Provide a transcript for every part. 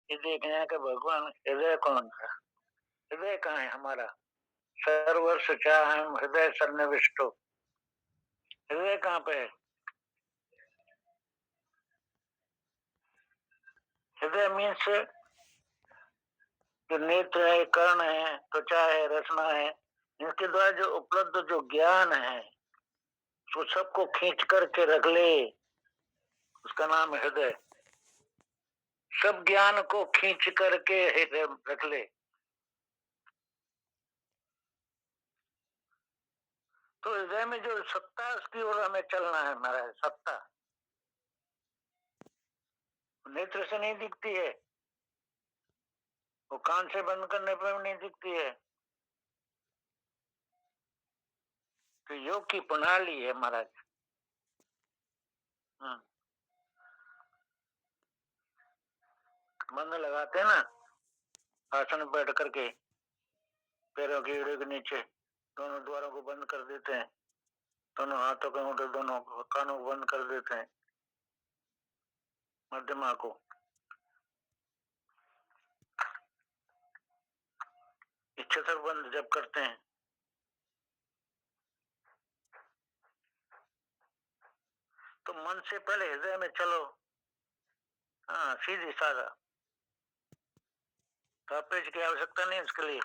ये देखना है कि भगवान हृदय कौन था, हृदय कहाँ है हमारा। सर्वर सुचाहम हृदय सन्निविष्टो, हृदय कहाँ पे है? हृदय मीन्स जो नेत्र है, कर्ण है, त्वचा है, रचना है, इनके द्वारा जो उपलब्ध जो ज्ञान है वो सबको खींच करके रख ले, उसका नाम है हृदय। सब ज्ञान को खींच करके हृदय रख ले। तो हृदय में जो सत्ता है उसकी ओर हमें चलना है महाराज। सत्ता नेत्र से नहीं दिखती है, वो कान से बंद करने पर भी नहीं दिखती है। तो योग की प्रणाली है महाराज। बंद लगाते हैं ना, आसन में बैठ करके पैरों की एड़ी के नीचे दोनों द्वारों को बंद कर देते हैं, दोनों हाथों के अंगूठे दोनों कानों को बंद कर देते हैं, मध्यमा को। इच्छा तक बंद जब करते हैं तो मन से पहले हृदय में चलो। हाँ, सीधी साधा, कापेज की आवश्यकता नहीं इसके लिए।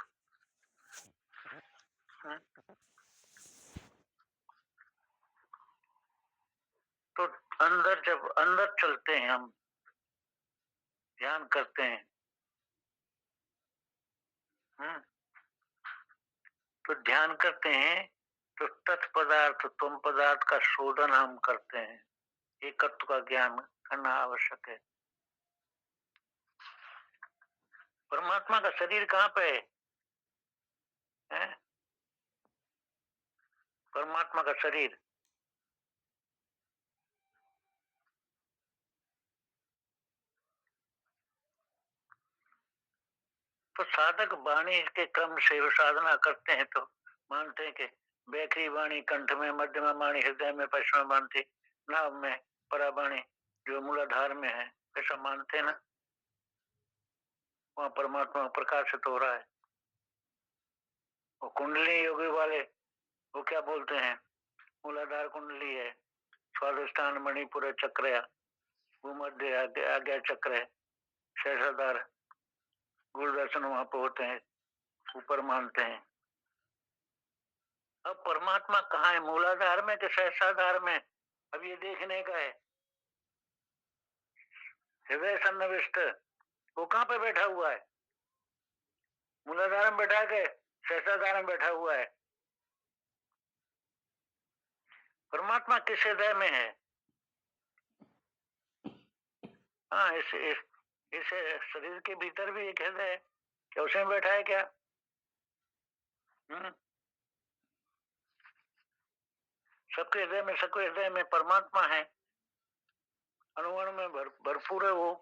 तो अंदर जब अंदर चलते हैं हम, ध्यान करते हैं, तो ध्यान करते हैं तो तत्पदार्थ तुम पदार्थ का शोधन हम करते हैं। एकत्व का ज्ञान करना आवश्यक है। परमात्मा का शरीर कहाँ पे है? परमात्मा का शरीर तो साधक वाणी के क्रम से साधना करते हैं तो मानते हैं कि बैखरी वाणी कंठ में, मध्यमा वाणी हृदय में, पश्चिम वाणी नाभ में, परावाणी जो मूलाधार में है, ऐसा मानते हैं ना। वहां परमात्मा प्रकाशित हो रहा है। वो कुंडली योगी वाले वो क्या बोलते हैं? मूलाधार कुंडली है, स्वादिष्ठान मणिपुर चक्र, भूमध्य आज्ञा चक्र है, शेषाधार गुरुदर्शन वहां पे होते हैं, ऊपर मानते हैं। अब परमात्मा कहाँ है, मूलाधार में कि सहस्राधार में? अब ये देखने का है। हृदय सन्निविष्ट वो कहाँ पे बैठा हुआ है? मूलाधार में बैठा के सहस्राधार में बैठा हुआ है। परमात्मा किस हृदय में है? हाँ, इस शरीर के भीतर भी एक हृदय है, क्या उसमें बैठा है क्या? सबके हृदय में, सबके हृदय में परमात्मा है, अणु में भरपूर है वो।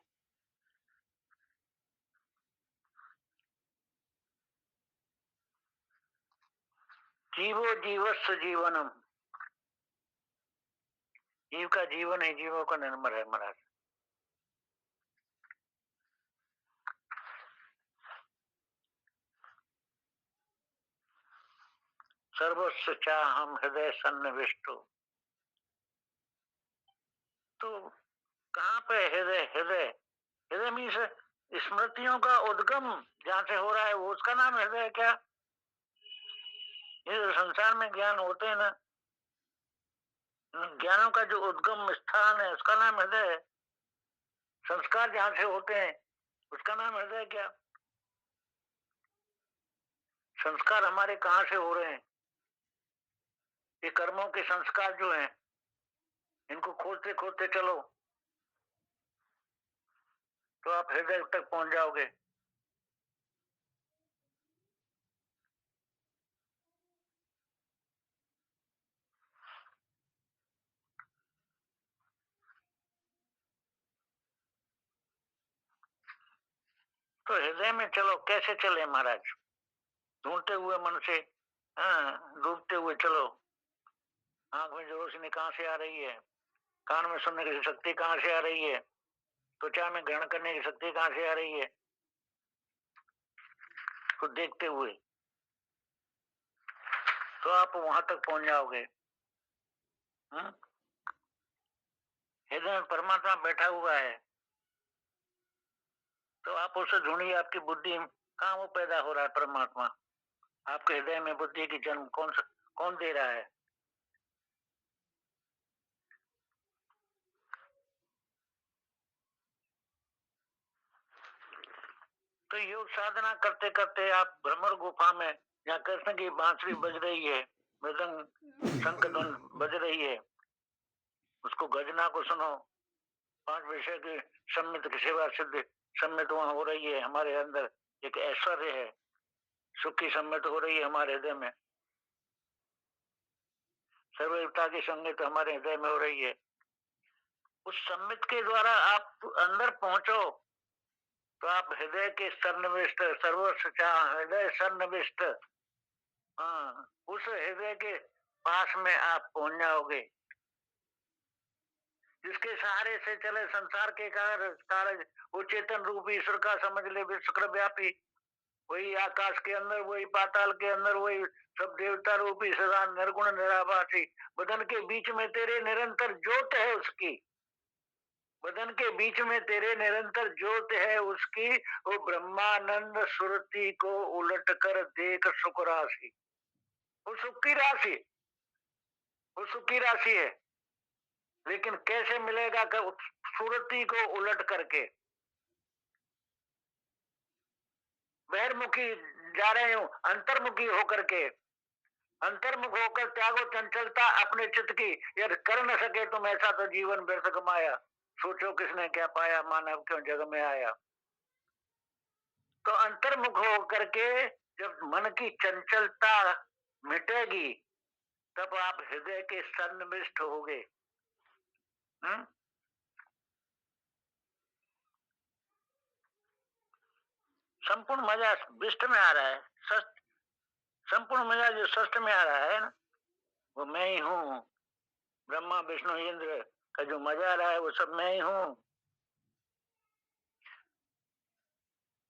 जीवो जीवस्व जीवनम, जीव का जीवन है, जीवों का निर्मल है महाराज। सर्वस्व चाहम हृदय सन्निविष्टो। तो कहाँ पे हृदय? हृदय हृदय मीन्स स्मृतियों का उद्गम जहाँ से हो रहा है वो उसका नाम हृदय है क्या? ये संसार में ज्ञान होते हैं ना, ज्ञानों का जो उद्गम स्थान है उसका नाम हृदय है। संस्कार जहाँ से होते हैं उसका नाम हृदय क्या? संस्कार हमारे कहाँ से हो रहे हैं? ये कर्मों के संस्कार जो हैं, इनको खोजते खोजते चलो तो आप हृदय तक पहुंच जाओगे। तो हृदय में चलो, कैसे चले महाराज? ढूंढते हुए मन से, हाँ, डूबते हुए चलो। आंख में जो रोशनी कहाँ से आ रही है, कान में सुनने की शक्ति कहाँ से आ रही है, त्वचा में ग्रहण करने की शक्ति कहां से आ रही है? तो देखते हुए तो आप वहां तक पहुंच जाओगे। हृदय में परमात्मा बैठा हुआ है, तो आप उससे ढूंढिए। आपकी बुद्धि कहाँ वो पैदा हो रहा है? परमात्मा आपके हृदय में बुद्धि की जन्म कौन दे रहा है? तो योग साधना करते करते आप भ्रमर गुफा में, जहाँ कृष्ण की बांसुरी बज रही है, मृदंग शंख धुन बज रही है, उसको गजना को सुनो। 5 विषय की सम्मित की सेवा सिद्ध सम्मित वहां हो रही है। हमारे अंदर एक ऐश्वर्य है, सुख की सम्मित हो रही है हमारे हृदय में। सर्वयुक्ता की संगीत हमारे हृदय में हो रही है। उस सम्मित के द्वारा आप अंदर पहुंचो तो आप हृदय के सन्निविष्ट सर्वोच्च हृदय सन्निविष्ट, हाँ, उस हृदय के पास में आप पहुंच जाओगे, जिसके सहारे से चले संसार के कार्य। वो चेतन रूप ईश्वर का समझ ले, विश्व व्यापी, वही आकाश के अंदर, वही पाताल के अंदर, वही सब देवता रूपी सदा निर्गुण निराभासी। बदन के बीच में तेरे निरंतर ज्योत है उसकी, बदन के बीच में तेरे निरंतर ज्योत है उसकी। वो ब्रह्मानंद सुरति को उलट कर देख सुख राशि। वो सुख की राशि, वो सुख की राशि है। लेकिन कैसे मिलेगा? सुरति को उलट करके बहिर्मुखी जा रहे हो, अंतर्मुखी होकर के, अंतर्मुख होकर त्यागो चंचलता अपने चित्त की। यदि कर न सके तुम ऐसा तो जीवन व्यर्थ कमाया। सोचो किसने क्या पाया, मानव क्यों जग में आया। तो अंतर्मुख होकर के जब मन की चंचलता मिटेगी, तब आप हृदय के सन्निविष्ट होगे। संपूर्ण मजा विष्ट में आ रहा है, संपूर्ण मजा जो षष्ठ में आ रहा है ना, वो मैं ही हूँ। ब्रह्मा विष्णु इंद्र का जो मजा आ रहा है वो सब मैं ही हूँ।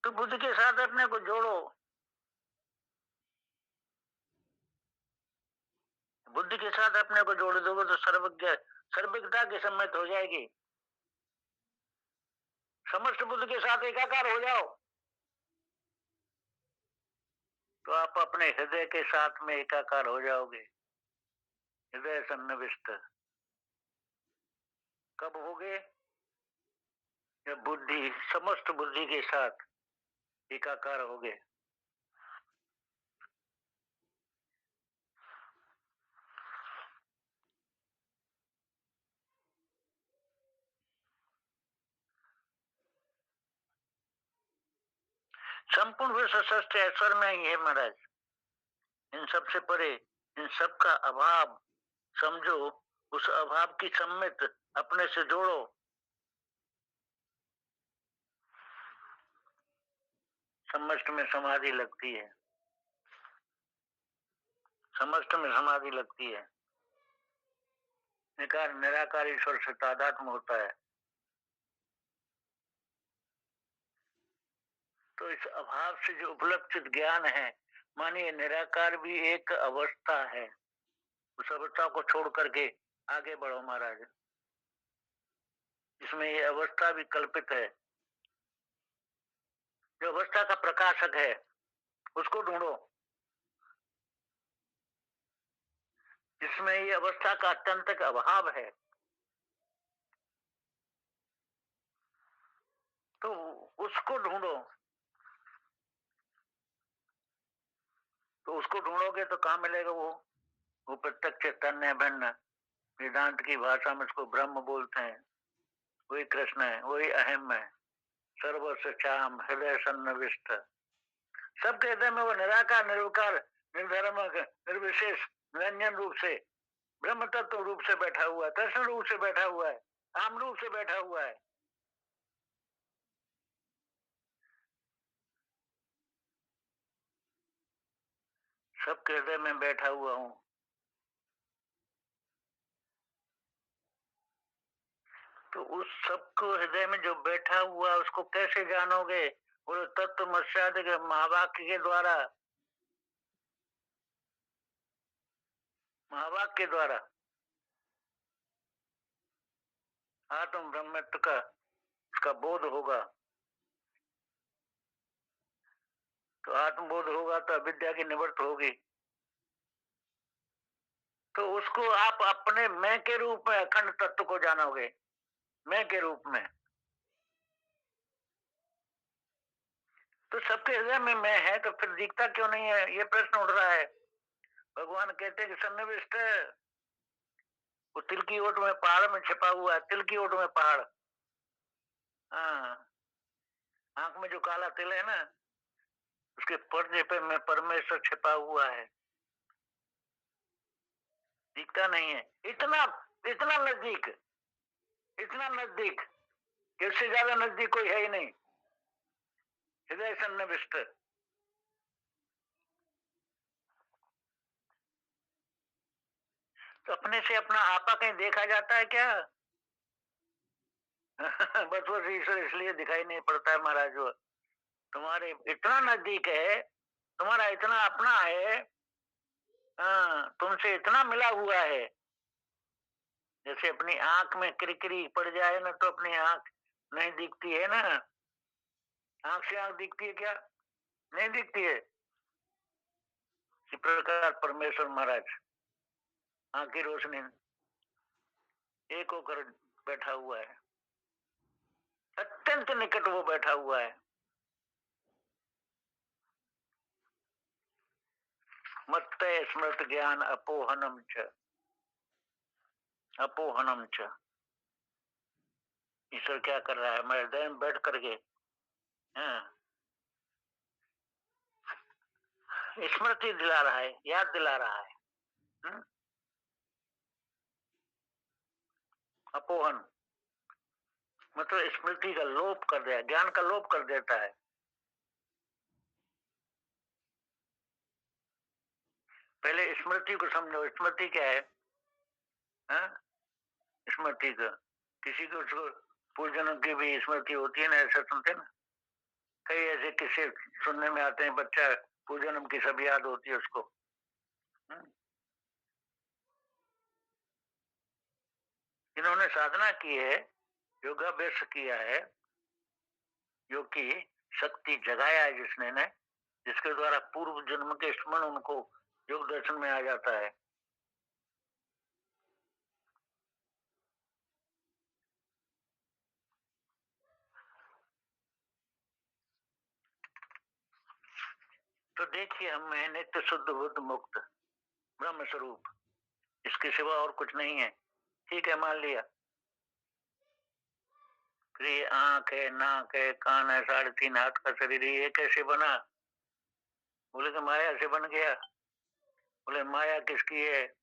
तो बुद्ध के साथ अपने को जोड़ो, बुद्धि के साथ अपने को जोड़ दोगे तो सर्वज्ञता की सम्मत हो जाएगी। समस्त बुद्ध के साथ एकाकार हो जाओ तो आप अपने हृदय के साथ में एकाकार हो जाओगे। हृदय सन्निविष्ट कब होगे? जब बुद्धि समस्त बुद्धि के साथ एकाकार होगे। संपूर्ण विश्व सृष्टि ऐश्वर्य में ही है महाराज। इन सबसे परे, इन सब का अभाव समझो, उस अभाव की सम्मित अपने से जोड़ो। समस्त में समाधि लगती है, समस्त में समाधि लगती है। निराकार ईश्वर से तादात्म्य होता है। तो इस अभाव से जो उपलब्धित ज्ञान है, मानिए निराकार भी एक अवस्था है। उस अवस्था को छोड़ करके आगे बढ़ो महाराज। इसमें ये अवस्था भी कल्पित है। जो अवस्था का प्रकाशक है उसको ढूंढो, जिसमें ये अवस्था का अत्यंत अभाव है। तो उसको ढूंढो, तो उसको ढूंढोगे तो कहाँ मिलेगा वो प्रत्यक्ष चैतन्य भिन्न। वेदांत की भाषा में उसको ब्रह्म बोलते हैं। वही कृष्ण है, वही अहम है, सर्वस्व हृदय सन्निविष्ट। सबके हृदय में वो निराकार निर्विकार निर्धर्म निर्विशेष निरंजन रूप से ब्रह्म तत्व रूप से बैठा हुआ है, कृष्ण रूप से बैठा हुआ है, आम रूप से बैठा हुआ है। सबके हृदय में बैठा हुआ हूँ। तो उस सबको हृदय में जो बैठा हुआ उसको कैसे जानोगे? बोले तत्वमस्यादि के महावाक्य के द्वारा, महावाक्य के द्वारा आत्म ब्रह्मत्व का उसका बोध होगा। तो आत्मबोध होगा तो अविद्या की निवृत्त होगी। तो उसको आप अपने मैं के रूप में अखंड तत्व को जानोगे, मैं के रूप में। तो सबके हृदय में मैं है, तो फिर दिखता क्यों नहीं है? ये प्रश्न उठ रहा है। भगवान कहते हैं कि सन्निविष्ट वो तिल की ओट में पहाड़ में छिपा हुआ है, तिल की ओट में पहाड़। हाँ, आंख में जो काला तिल है ना, उसके पर्दे पे मैं परमेश्वर छिपा हुआ है, दिखता नहीं है। इतना इतना नजदीक, इतना नजदीक कि उससे ज्यादा नजदीक कोई है ही नहीं। हृदय सन्निविष्ट। तो अपने से अपना आपा कहीं देखा जाता है क्या? बस वो ईश्वर इसलिए दिखाई नहीं पड़ता है महाराज। वो तुम्हारे इतना नजदीक है, तुम्हारा इतना अपना है, हाँ, तुमसे इतना मिला हुआ है। जैसे अपनी आंख में किरकिरी पड़ जाए ना तो अपनी आंख नहीं दिखती है ना। आंख से आंख दिखती है क्या? नहीं दिखती है। इसी प्रकार परमेश्वर महाराज आंख की रोशनी एक होकर बैठा हुआ है, अत्यंत निकट वो बैठा हुआ है। मत्त स्मृत ज्ञान अपोहनम च, अपोहनम च। ईश्वर क्या कर रहा है? मैं हृदय में बैठ करके, हाँ, स्मृति दिला रहा है, याद दिला रहा है। अपोहन मतलब स्मृति का लोप कर दिया, ज्ञान का लोप कर देता है। पहले स्मृति को समझो, स्मृति क्या है? हाँ? स्मृति का किसी को उसको पूर्वजन्म की भी स्मृति होती है ना, ऐसा सुनते ना। कई ऐसे किस्से सुनने में आते हैं, बच्चा पूर्वजन्म की सब याद होती है उसको। इन्होंने साधना की है, योगाभ्यास किया है, जो कि शक्ति जगाया है जिसने ने, जिसके द्वारा पूर्व जन्म के स्मरण उनको योग दर्शन में आ जाता है। तो देखिए, हम है नित्य शुद्ध बुद्ध मुक्त ब्रह्म स्वरूप, इसके सिवा और कुछ नहीं है। ठीक है, मान लिया। फिर ये आंख है, नाक है, कान है, 3.5 हाथ का शरीर, ये कैसे बना? बोले तो माया से बन गया। बोले माया किसकी है?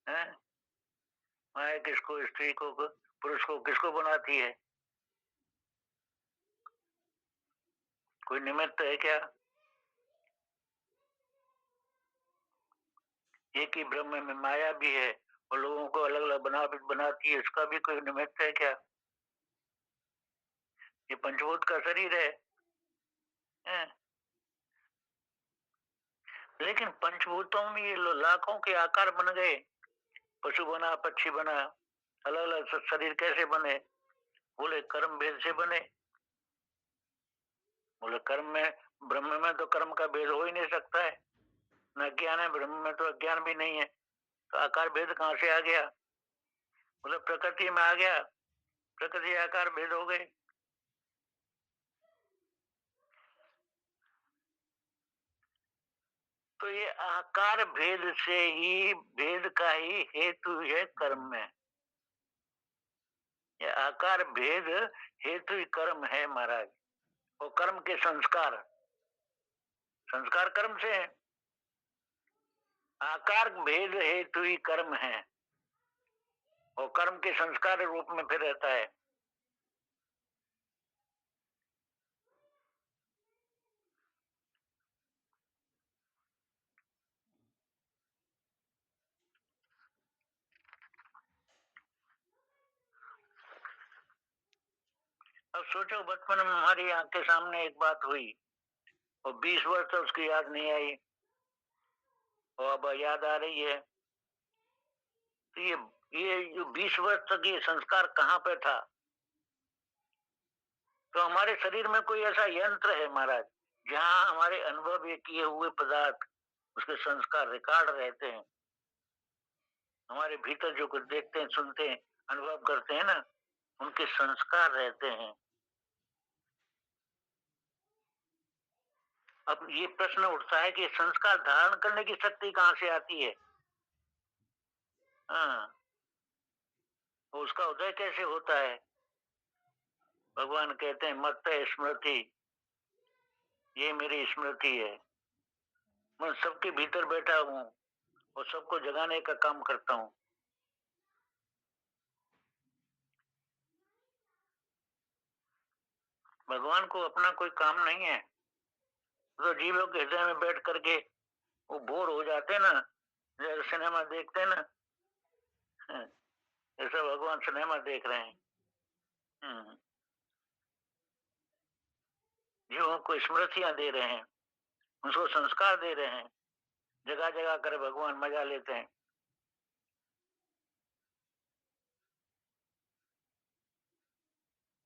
हैं? माया किसको, स्त्री को, पुरुष को, किसको बनाती है? कोई निमित्त है क्या? एक ही ब्रह्म में माया भी है और लोगों को अलग अलग बनाती है, इसका भी कोई निमित्त है क्या? ये पंचभूत का शरीर है, हैं? लेकिन पंचभूतों में ये लाखों के आकार बन गए, पशु बना, पक्षी बना, अलग अलग शरीर कैसे बने? बोले कर्म भेद से बने। बोले कर्म में, ब्रह्म में तो कर्म का भेद हो ही नहीं सकता है, न ज्ञान है, ब्रह्म में तो अज्ञान भी नहीं है, तो आकार भेद कहां से आ गया? बोले प्रकृति में आ गया, प्रकृति आकार भेद हो गए। तो ये आकार भेद से ही, भेद का ही हेतु है कर्म में। ये आकार भेद हेतु ही कर्म है महाराज। और कर्म के संस्कार, संस्कार कर्म से है। आकार भेद हेतु ही कर्म है और कर्म के संस्कार रूप में फिर रहता है। अब सोचो बचपन में हमारी आंख के सामने एक बात हुई और 20 वर्ष तक उसकी याद नहीं आई और अब याद आ रही है। तो ये जो 20 वर्ष तक ये संस्कार कहाँ पे था? तो हमारे शरीर में कोई ऐसा यंत्र है महाराज जहाँ हमारे अनुभव ये किए हुए पदार्थ उसके संस्कार रिकॉर्ड रहते हैं। हमारे भीतर जो कुछ देखते हैं, सुनते हैं, अनुभव करते हैं ना, उनके संस्कार रहते हैं। अब ये प्रश्न उठता है कि संस्कार धारण करने की शक्ति कहाँ से आती है? हाँ, उसका उदय कैसे होता है? भगवान कहते हैं मत स्मृति, ये मेरी स्मृति है। मैं सबके भीतर बैठा हूँ और सबको जगाने का काम करता हूँ। भगवान को अपना कोई काम नहीं है। तो जीवों के हृदय में बैठ करके वो बोर हो जाते ना, जैसे सिनेमा देखते ना, ऐसा भगवान सिनेमा देख रहे हैं। जीवों को स्मृतियां दे रहे हैं, उनको संस्कार दे रहे हैं, जगह जगह कर भगवान मजा लेते हैं।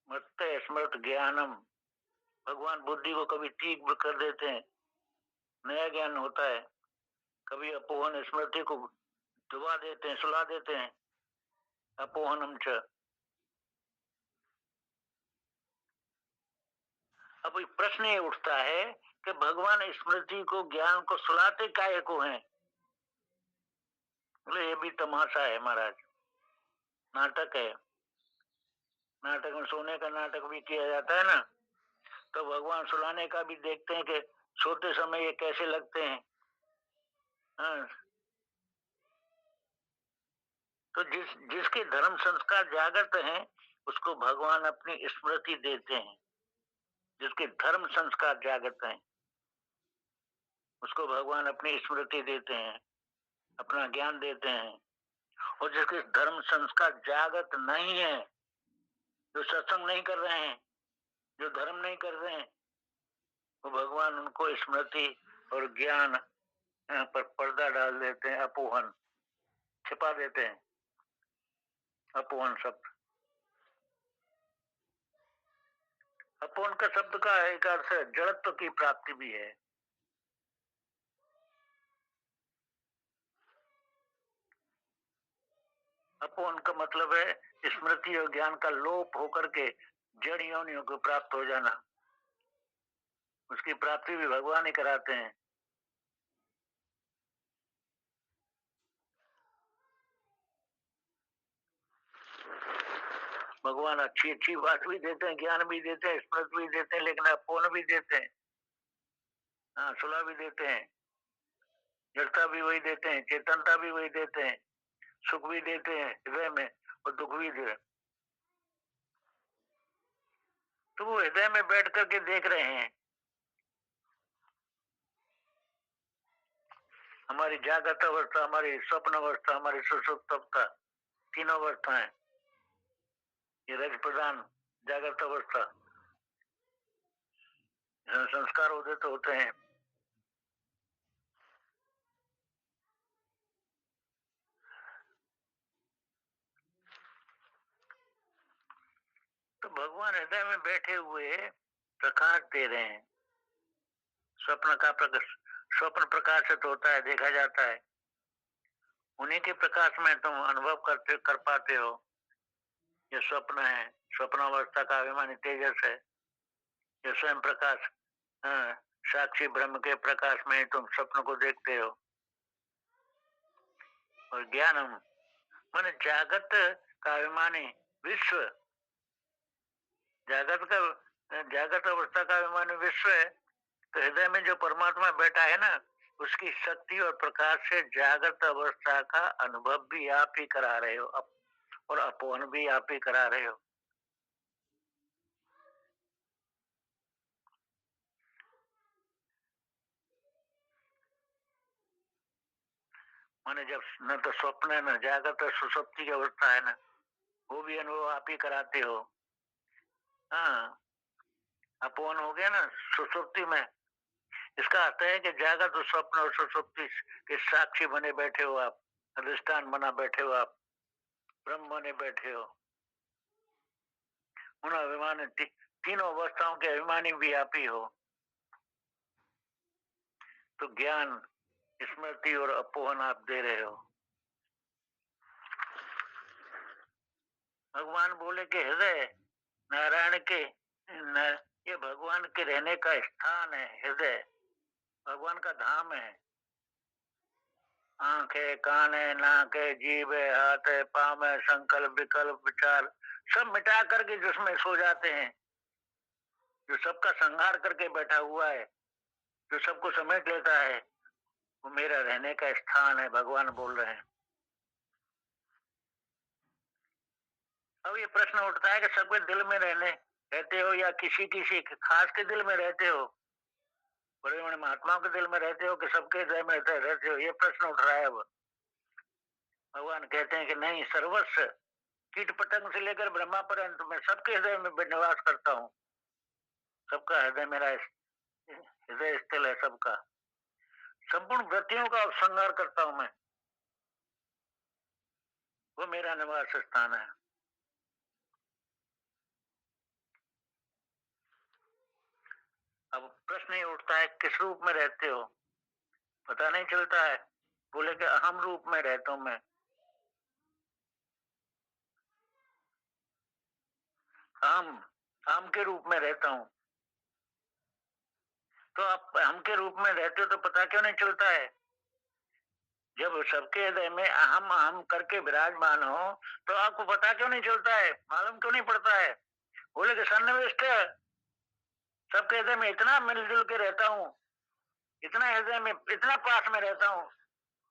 मत स्मृत ज्ञानम, भगवान बुद्धि को कभी ठीक कर देते हैं, नया ज्ञान होता है। कभी अपोहन स्मृति को डुबा देते हैं, सुला देते हैं। अपोहनम च। अब प्रश्न ये उठता है कि भगवान स्मृति को, ज्ञान को सुलाते काहे को हैं? बोले ये भी तमाशा है महाराज, नाटक है। नाटक में सोने का नाटक भी किया जाता है ना, तो भगवान सुलाने का भी देखते हैं कि सोते समय ये कैसे लगते हैं। हाँ। तो जिसके धर्म संस्कार जागृत हैं उसको भगवान अपनी स्मृति देते हैं। जिसके धर्म संस्कार जागृत हैं उसको भगवान अपनी स्मृति देते हैं, अपना ज्ञान देते हैं। और जिसके धर्म संस्कार जागृत नहीं है, जो सत्संग नहीं कर रहे हैं, जो धर्म नहीं कर रहे हैं, वो भगवान उनको स्मृति और ज्ञान पर पर्दा डाल देते हैं, अपोहन छिपा देते हैं। अपोहन शब्द, अपोहन का शब्द का एक अर्थ है जड़त्व की प्राप्ति भी है। अपोहन का मतलब है स्मृति और ज्ञान का लोप होकर के जड़ योनियों को प्राप्त हो जाना। उसकी प्राप्ति भी भगवान ही कराते हैं। भगवान अच्छी अच्छी बात भी देते हैं, ज्ञान भी देते हैं, स्मृति भी देते हैं, लेकिन अपोहन भी देते हैं। हाँ, सुलह भी देते हैं, जड़ता भी वही देते हैं, चेतनता भी वही देते हैं, सुख भी देते हैं हृदय में और दुख भी दे। तो वो हृदय में बैठ करके देख रहे हैं। हमारी जागृत अवस्था, हमारी स्वप्न अवस्था, हमारी सुषुप्त अवस्था, तीनों अवस्थाएं, ये रज प्रधान जागृत अवस्था, संस्कार उदित होते हैं। तो भगवान हृदय में बैठे हुए प्रकाश दे रहे हैं। स्वप्न का प्रकाश, स्वप्न प्रकाशित होता है, देखा जाता है। उन्हीं के प्रकाश में तुम अनुभव कर पाते हो। ये स्वप्न है, स्वप्नावस्था का अभिमानी तेजस है। ये स्वयं प्रकाश, हाँ, साक्षी ब्रह्म के प्रकाश में तुम स्वप्न को देखते हो। और ज्ञानम माने जागत का अभिमानी विश्व, जागत का, जागत अवस्था का अभिमानी विश्व है। तो हृदय में जो परमात्मा बैठा है ना, उसकी शक्ति और प्रकाश से जागृत अवस्था का अनुभव भी आप ही करा रहे हो और अपोहन भी आप ही करा रहे हो। माने जब न तो स्वप्न है, न जागृत, सुसुप्ति की अवस्था है ना, वो भी अनुभव आप ही कराते हो। हाँ, अपोहन हो गया ना सुसुप्ति में। इसका अर्थ है कि जागृत और स्वप्न और सुसुप्ति के साक्षी बने बैठे हो आप, अधिष्ठान बना बैठे हो आप, ब्रह्म बने बैठे हो। उन अभिमान तीनों अवस्थाओं के अभिमानी भी आप ही हो। तो ज्ञान, स्मृति और अपोहन आप दे रहे हो। भगवान बोले कि हृदय नारायण के ये भगवान के रहने का स्थान है। हृदय भगवान का धाम है। आंख है, कान है, नाक है, जीभ है, हाथ है, पाँव है, संकल्प विकल्प विचार सब मिटा करके जिसमें सो जाते हैं, जो सबका संहार करके बैठा हुआ है, जो सबको समेट लेता है, वो मेरा रहने का स्थान है, भगवान बोल रहे हैं। अब ये प्रश्न उठता है कि सबके दिल में रहते हो या किसी किसी खास के दिल में रहते हो, बड़े बड़े महात्माओं के दिल में रहते हो कि सबके हृदय में रहते हो, ये प्रश्न उठ रहा है। अब भगवान कहते हैं कि नहीं, सर्वस्व कीट पतंग से लेकर ब्रह्मा पर्यंत मैं सबके हृदय में निवास करता हूँ। सबका हृदय मेरा हृदय स्थल है। सबका संपूर्ण वृत्तियों का उपसंहार करता हूं मैं, वो मेरा निवास स्थान है। अब प्रश्न ये उठता है किस रूप में रहते हो, पता नहीं चलता है। बोले कि अहम रूप में रहता हूं मैं, अहम अहम के रूप में रहता हूं। तो आप अहम के रूप में रहते हो तो पता क्यों नहीं चलता है? जब सबके हृदय में अहम अहम करके विराजमान हो तो आपको पता क्यों नहीं चलता है, मालूम क्यों नहीं पड़ता है? बोले कि सन्निविष्ट सबके हृदय में इतना मिलजुल के रहता हूँ, इतना हृदय में इतना पास में रहता हूँ,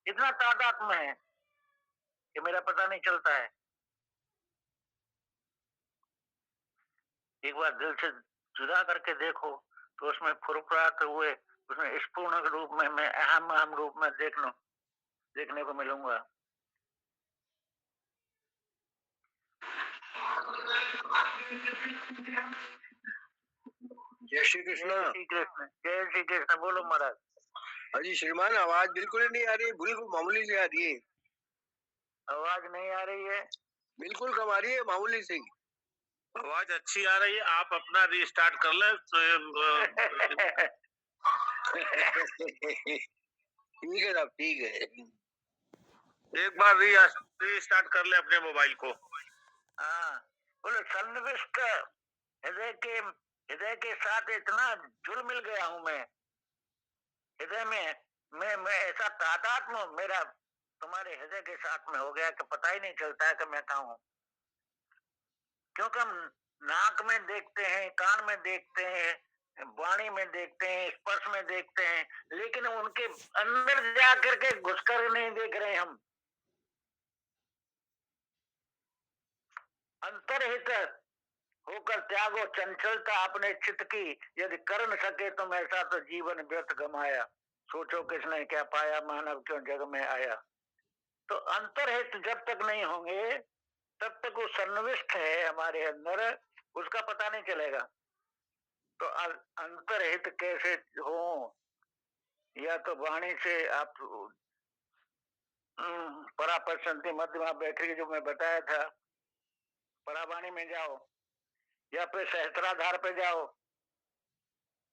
इतना तादाद में है कि मेरा पता नहीं चलता है। एक बार दिल से जुदा करके देखो तो उसमें फुरफुराते हुए उसमें स्पूर्ण रूप में मैं अहम अहम रूप में देखने को मिलूंगा। जय श्री कृष्ण। जय श्री कृष्ण, जय श्री कृष्ण। बोलो महाराज। अजी श्रीमान, आवाज बिल्कुल ही नहीं आ रही, बिल्कुल मामूली से आ रही है। आवाज नहीं आ रही है? बिल्कुल कम आ रही है, मामूली से। आवाज अच्छी आ रही है, आप अपना रीस्टार्ट कर ले। ठीक है साहब, ठीक है। एक बार रीस्टार्ट कर ले अपने मोबाइल को। हाँ, बोलो सन्निविष्ट हृदय के साथ इतना जुड़ मिल गया हूं मैं। हृदय में मैं ऐसा तादात्म्य मेरा तुम्हारे हृदय के साथ में हो गया कि पता ही नहीं चलता है कि मैं कहाँ हूँ। क्योंकि हम नाक में देखते हैं, कान में देखते हैं, वाणी में देखते हैं, स्पर्श में देखते हैं, लेकिन उनके अंदर जा करके घुसकर नहीं देख रहे हम। अंतर्हित होकर त्यागो चंचलता अपने चित्त की, यदि कर न सके तुम ऐसा तो जीवन व्यर्थ गमाया। सोचो किसने क्या पाया, मानव क्यों जग में आया। तो अंतर्हित जब तक नहीं होंगे तब तक वो सन्निविष्ट है हमारे अंदर, उसका पता नहीं चलेगा। तो अंतर्हित कैसे हो? या तो वाणी से आप परापरसंति मध्यमा बैठे जो मैं बताया था, परावाणी में जाओ, या फिर सहस्त्राधार पे जाओ।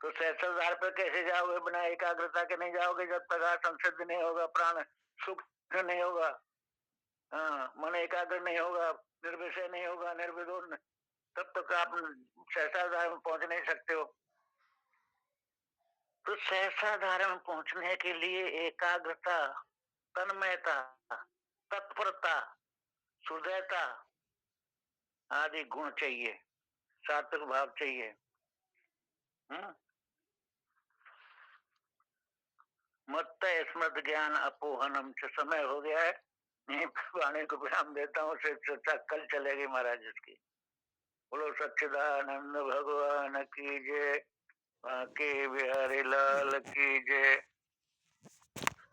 तो सहस्त्राधार पे कैसे जाओगे? बिना एकाग्रता के नहीं जाओगे, जब तक संसिद्ध नहीं होगा, प्राण सुख नहीं होगा, हाँ, मन एकाग्र नहीं होगा, निर्विषय नहीं होगा, निर्विरोध, तब तक आप सहस्त्राधार में पहुंच नहीं सकते हो। तो सहस्त्राधार में पहुंचने के लिए एकाग्रता, तन्मयता, तत्परता, सुदयता आदि गुण चाहिए, सात्विक भाव चाहिए। मत्त स्मृत ज्ञान अपोहनम से समय हो गया है, नहीं वाणी को विराम देता हूँ। से चर्चा कल चलेगी महाराज इसकी। बोलो सच्चिदानंद भगवान की जय, बांके बिहारी लाल की जय।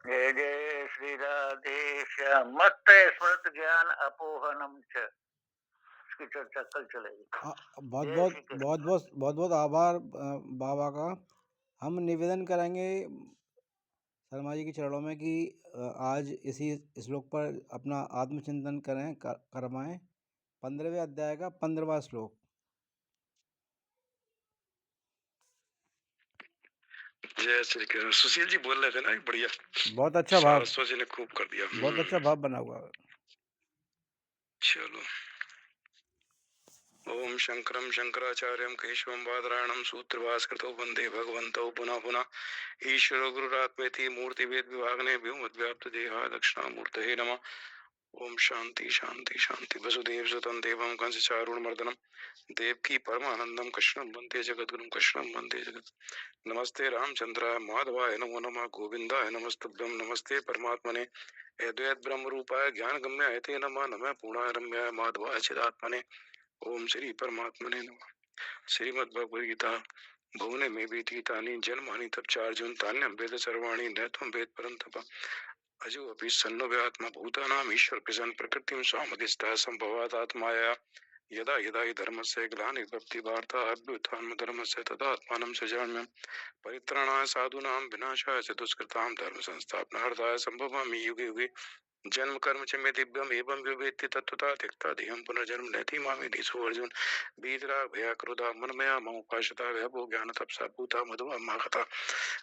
जय जय श्री राधे श्याम। मत्त स्मृत ज्ञान अपोहनम च। उसकी चर्चा कल चलेगी। बहुत जय बहुत श्री कृष्ण। बहुत बहुत बहुत बहुत आभार बाबा का। हम निवेदन करेंगे शर्मा जी के चरणों में कि आज इसी श्लोक पर अपना आत्मचिंतन करवाएं। 15वें अध्याय का 15वां श्लोक। जय श्री कृष्ण। सुशील जी बोल रहे थे ना, बढ़िया, बहुत अच्छा भाव, सारस्वत जी ने खूब कर दिया। बहुत अच्छा भाव बना हुआ है। चलो, ओम शंकरम शंकराचार्यम केशवम बादरायणम सूत्रभास्कृतौ वंदे भगवन्तौ पुनः पुनः ईश्वरो गुरुरात्मेति मूर्ति भेद विभागने व्योमव्याप्त देहा दक्षिणामूर्तये नमः। ओम शांति शांति शांति। वसुदेव सुतं देवं कंस चारुणमर्दनम देवकी परमानंदम कृष्णं वंदे जगद्गुरुं कृष्णं वंदे जगत्। नमस्ते रामचंद्राय माधवाय नमो नमः गोविंदाय नमस्तुभ्यं। नमस्ते परमात्मने अद्वैत ब्रह्म रूपाय ज्ञान गम्याय ते नमः। नमः पूर्णाय रम्याय माधवाय चिदात्मने। ओम श्री परमात्मने नमः। श्रीमद् भगवद गीता भुवने में बीतीतानि जन्मानि तप चार्जुन तान्यं वेद सर्वाणि न त्वं वेद परन्तप अजो अपि सन्नव्यात्मा भूतानाम् ईश्वर प्रसन्न प्रकृतिं स्वामधिष्ठः संभवात् आत्माया यदा यदा हि धर्मस्य ग्लानिर्भवति भारतः अभ्युत्थानं धर्मस्य तदात्मानं सृजाम्यहम्। परित्राणाय साधूनां विनाशाय च दुष्कृतां धर्म संस्थापनार्थाय संभवामि युगे युगे। जन्म कर्म च मे दिव्यम एवं विवेत्ति तत्वता त्यक्ता देहं पुनर्जन्म नैति मामेति सो अर्जुन। बीतराग भया क्रोधा मनमया ममुपाश्रिता व्यभो ज्ञान तपसा भूता मधुआ मागता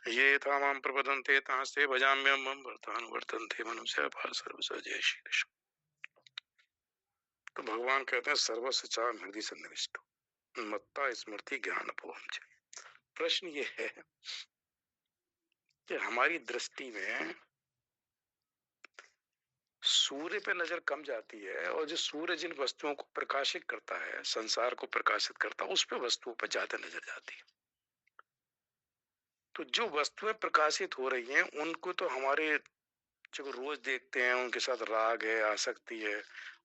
ये तामां प्रपदन्ते तांस्ते भजाम्यहम् वर्तानुवर्तन्ते मनुष्याः पार्थ सर्वस्य। जय श्री कृष्ण। तो भगवान कहते हैं सर्वस्य च हृदि सन्निविष्टो मत्ता स्मृति ज्ञान अपोहम च। प्रश्न ये है कि हमारी दृष्टि में सूर्य पे नजर कम जाती है और जो सूर्य जिन वस्तुओं को प्रकाशित करता है, संसार को प्रकाशित करता है, उस पे वस्तुओं पर ज्यादा नजर जाती है। तो जो वस्तुएं प्रकाशित हो रही हैं उनको तो हमारे जो रोज देखते हैं उनके साथ राग है, आसक्ति है,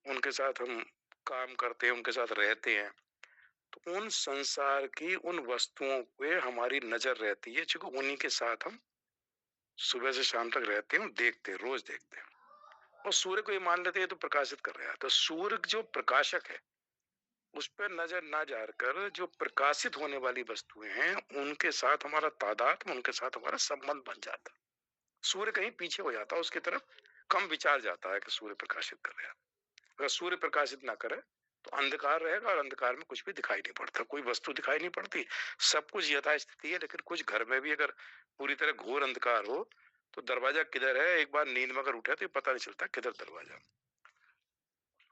उनके साथ हम काम करते हैं, उनके साथ रहते हैं, तो उन संसार की उन वस्तुओं पे हमारी नजर रहती है, जो उन्हीं के साथ हम सुबह से शाम तक रहते हैं, देखते हैं, रोज देखते हैं। और सूर्य को ये मान लेते हैं तो प्रकाशित कर रहा है, तो सूर्य जो प्रकाशक है उस पर नजर ना जाकर जो प्रकाशित होने वाली वस्तुएं हैं उनके साथ हमारा तादात्म्य, उनके साथ हमारा संबंध बन जाता। सूर्य कहीं पीछे हो जाता, उसकी तरफ कम विचार जाता है कि सूर्य प्रकाशित कर रहा है। अगर सूर्य प्रकाशित ना करे तो अंधकार रहेगा और अंधकार में कुछ भी दिखाई नहीं पड़ता, कोई वस्तु दिखाई नहीं पड़ती, सब कुछ यथास्थिति है। लेकिन कुछ घर में भी अगर पूरी तरह घोर अंधकार हो तो दरवाजा किधर है, एक बार नींद में अगर उठे तो पता नहीं चलता किधर दरवाजा।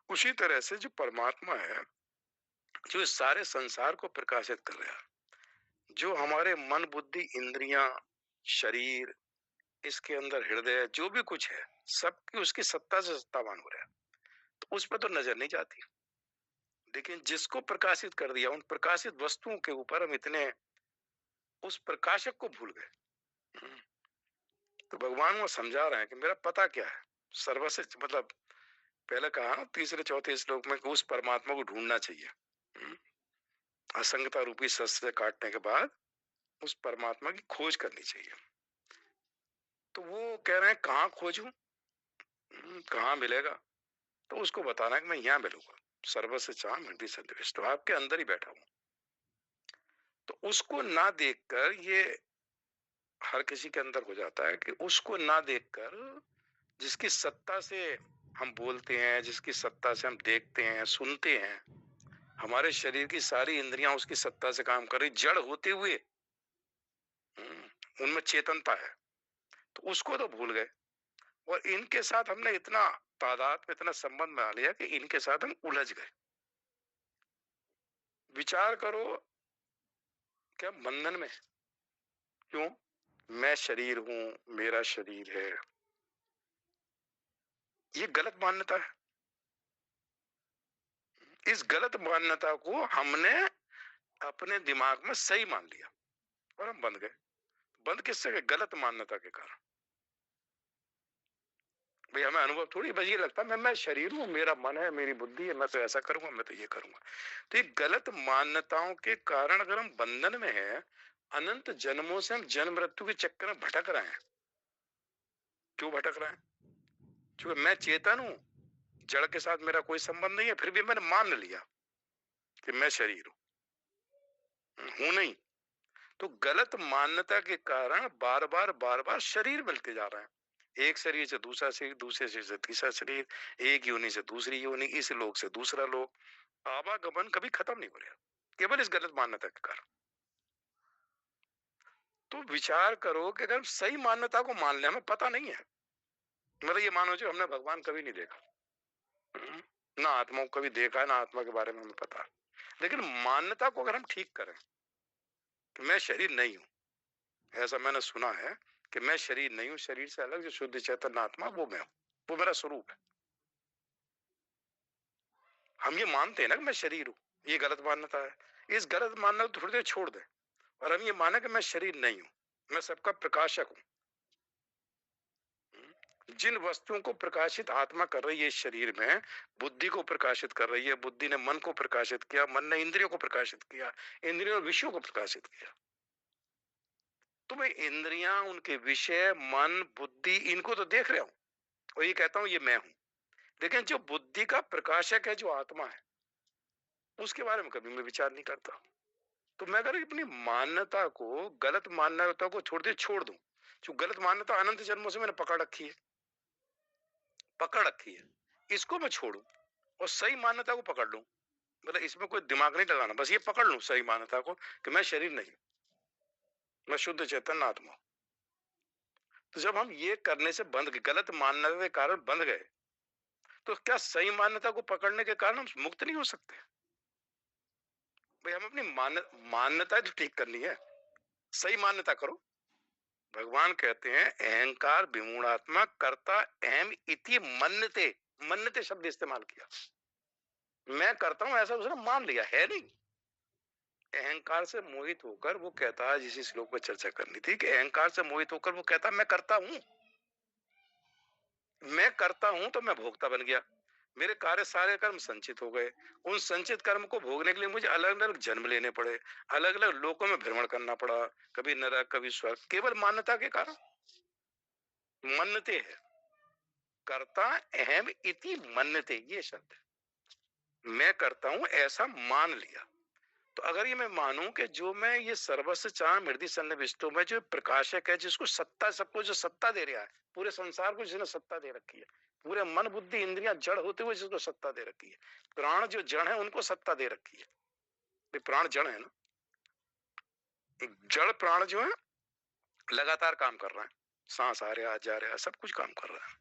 उसी तरह से जो परमात्मा है जो इस सारे संसार को प्रकाशित कर रहा है, जो हमारे मन बुद्धि इंद्रियां शरीर इसके अंदर हृदय जो भी कुछ है सबकी उसकी सत्ता से सत्तावान हो रहा है, तो उस पर तो नजर नहीं जाती। लेकिन जिसको प्रकाशित कर दिया उन प्रकाशित वस्तुओं के ऊपर हम इतने उस प्रकाशक को भूल गए। तो भगवान वो समझा रहे हैं कि मेरा पता क्या है, सर्वस्य मतलब पहले कहा तीसरे चौथे श्लोक में कि उस परमात्मा को ढूंढना चाहिए। असंगता रूपी शस्त्र काटने के बाद उस परमात्मा की खोज करनी चाहिए। तो वो कह रहे हैं कहाँ खोजूं, कहाँ मिलेगा, तो उसको बताना है कि मैं यहाँ मिलूंगा, सर्वस्य चाह हृदि सन्निविष्ट, तो आपके अंदर ही बैठा हूं। तो उसको ना देखकर ये हर किसी के अंदर हो जाता है कि उसको ना देखकर जिसकी सत्ता से हम बोलते हैं, जिसकी सत्ता से हम देखते हैं सुनते हैं, हमारे शरीर की सारी इंद्रियां उसकी सत्ता से काम कर रही, जड़ होते हुए उनमें चेतनता है, तो उसको तो भूल गए। और इनके साथ हमने इतना तादाद में इतना संबंध बना लिया कि इनके साथ हम उलझ गए। विचार करो क्या बंधन में, क्यों? मैं शरीर हूं, मेरा शरीर है, ये गलत मान्यता है। इस गलत मान्यता को हमने अपने दिमाग में सही मान लिया और हम बंध गए। बंद किससे गए? गलत मान्यता के कारण। भाई हमें अनुभव थोड़ी बस ये लगता है मैं शरीर हूं, मेरा मन है, मेरी बुद्धि है, मैं तो ऐसा करूंगा, मैं तो ये करूंगा। तो ये गलत मान्यताओं के कारण अगर हम बंधन में हैं, अनंत जन्मों से हम जन्म मृत्यु के चक्कर में भटक रहे हैं। क्यों भटक रहे हैं? क्योंकि मैं चेतन हूं, जड़ के साथ मेरा कोई संबंध नहीं है, फिर भी मैंने मान लिया कि मैं शरीर हूं नहीं। तो गलत मान्यता के कारण बार बार शरीर मिलते जा रहे हैं। एक शरीर से दूसरा शरीर, दूसरे शरीर से तीसरा शरीर, एक योनि से दूसरी योनि, इस लोक से दूसरा लोक, आवागमन कभी खत्म नहीं हो रहा, केवल इस गलत मान्यता के कारण। तो विचार करो कि अगर सही मान्यता को मान ले, हमें पता नहीं है, मतलब ये मानो जो हमने भगवान कभी नहीं देखा, ना आत्मा को कभी देखा है, ना आत्मा के बारे में हमें पता है, लेकिन मान्यता को अगर हम ठीक करें कि मैं शरीर नहीं हूं, ऐसा मैंने सुना है कि मैं शरीर नहीं हूं, शरीर से अलग जो शुद्ध चैतन्य आत्मा वो मैं हूं, वो मेरा स्वरूप है। हम ये मानते हैं ना कि मैं शरीर हूं, ये गलत मान्यता है। इस गलत मान्यता को थोड़ी देर छोड़ दे और हम ये माने कि मैं शरीर नहीं हूं, मैं सबका प्रकाशक हूं। जिन वस्तुओं को प्रकाशित आत्मा कर रही है इस शरीर में, बुद्धि को प्रकाशित कर रही है, बुद्धि ने मन को प्रकाशित किया, मन ने इंद्रियों को प्रकाशित किया, इंद्रियों ने विषयों को प्रकाशित किया। तो मैं इंद्रियां, उनके विषय, मन, बुद्धि, इनको तो देख रहा हूं और ये कहता हूं ये मैं हूं, लेकिन जो बुद्धि का प्रकाशक है, जो आत्मा है, उसके बारे में कभी मैं विचार नहीं करता। तो मैं अगर अपनी मान्यता को, गलत मान्यता को थोड़ी देर छोड़ दूं, जो गलत मान्यता अनंत जन्मों से मैंने पकड़ रखी है, इसको मैं छोड़ूं और सही मान्यता को पकड़ लूं, मतलब इसमें कोई दिमाग नहीं लगाना, बस ये पकड़ लूं सही मान्यता को कि मैं शरीर नहीं, मैं शुद्ध चैतन्य आत्मा। तो जब हम ये करने से बंद गए, गलत मान्यता के कारण बंद गए, तो क्या सही मान्यता को पकड़ने के कारण हम मुक्त नहीं हो सकते? भाई हम अपनी मान्यता तो ठीक करनी है, सही मान्यता करो। भगवान कहते हैं अहंकार विमूढ़ात्मा कर्ता अहम इति मन्यते, मन्यते शब्द इस्तेमाल किया, मैं करता हूं ऐसा उसने मान लिया है नहीं। अहंकार से मोहित होकर वो कहता है, जिस श्लोक पर चर्चा करनी थी, कि अहंकार से मोहित होकर वो कहता मैं करता हूं, तो मैं भोक्ता बन गया, मेरे कार्य सारे कर्म संचित हो गए, उन संचित कर्म को भोगने के लिए मुझे अलग अलग जन्म लेने पड़े, अलग अलग लोकों में भ्रमण करना पड़ा, कभी नरक कभी स्वर्ग, केवल मान्यता के कारण। मन्यते है, करता अहम इति मन्यते, ये शब्द है, मैं करता हूं ऐसा मान लिया। तो अगर ये मैं मानूं कि जो मैं ये सर्वस्व चाम हृदय सन्निविष्टो में जो प्रकाशक है, जिसको सत्ता, सबको जो सत्ता दे रहा है, पूरे संसार को जिसने सत्ता दे रखी है, पूरे मन बुद्धि इंद्रियां जड़ होते हुए जिसको सत्ता दे रखी है, प्राण जो जड़ है उनको सत्ता दे रखी है। प्राण जड़ है ना, एक जड़ प्राण जो है लगातार काम कर रहा है, सांस आ रहा, जा रहा, सब कुछ काम कर रहा है।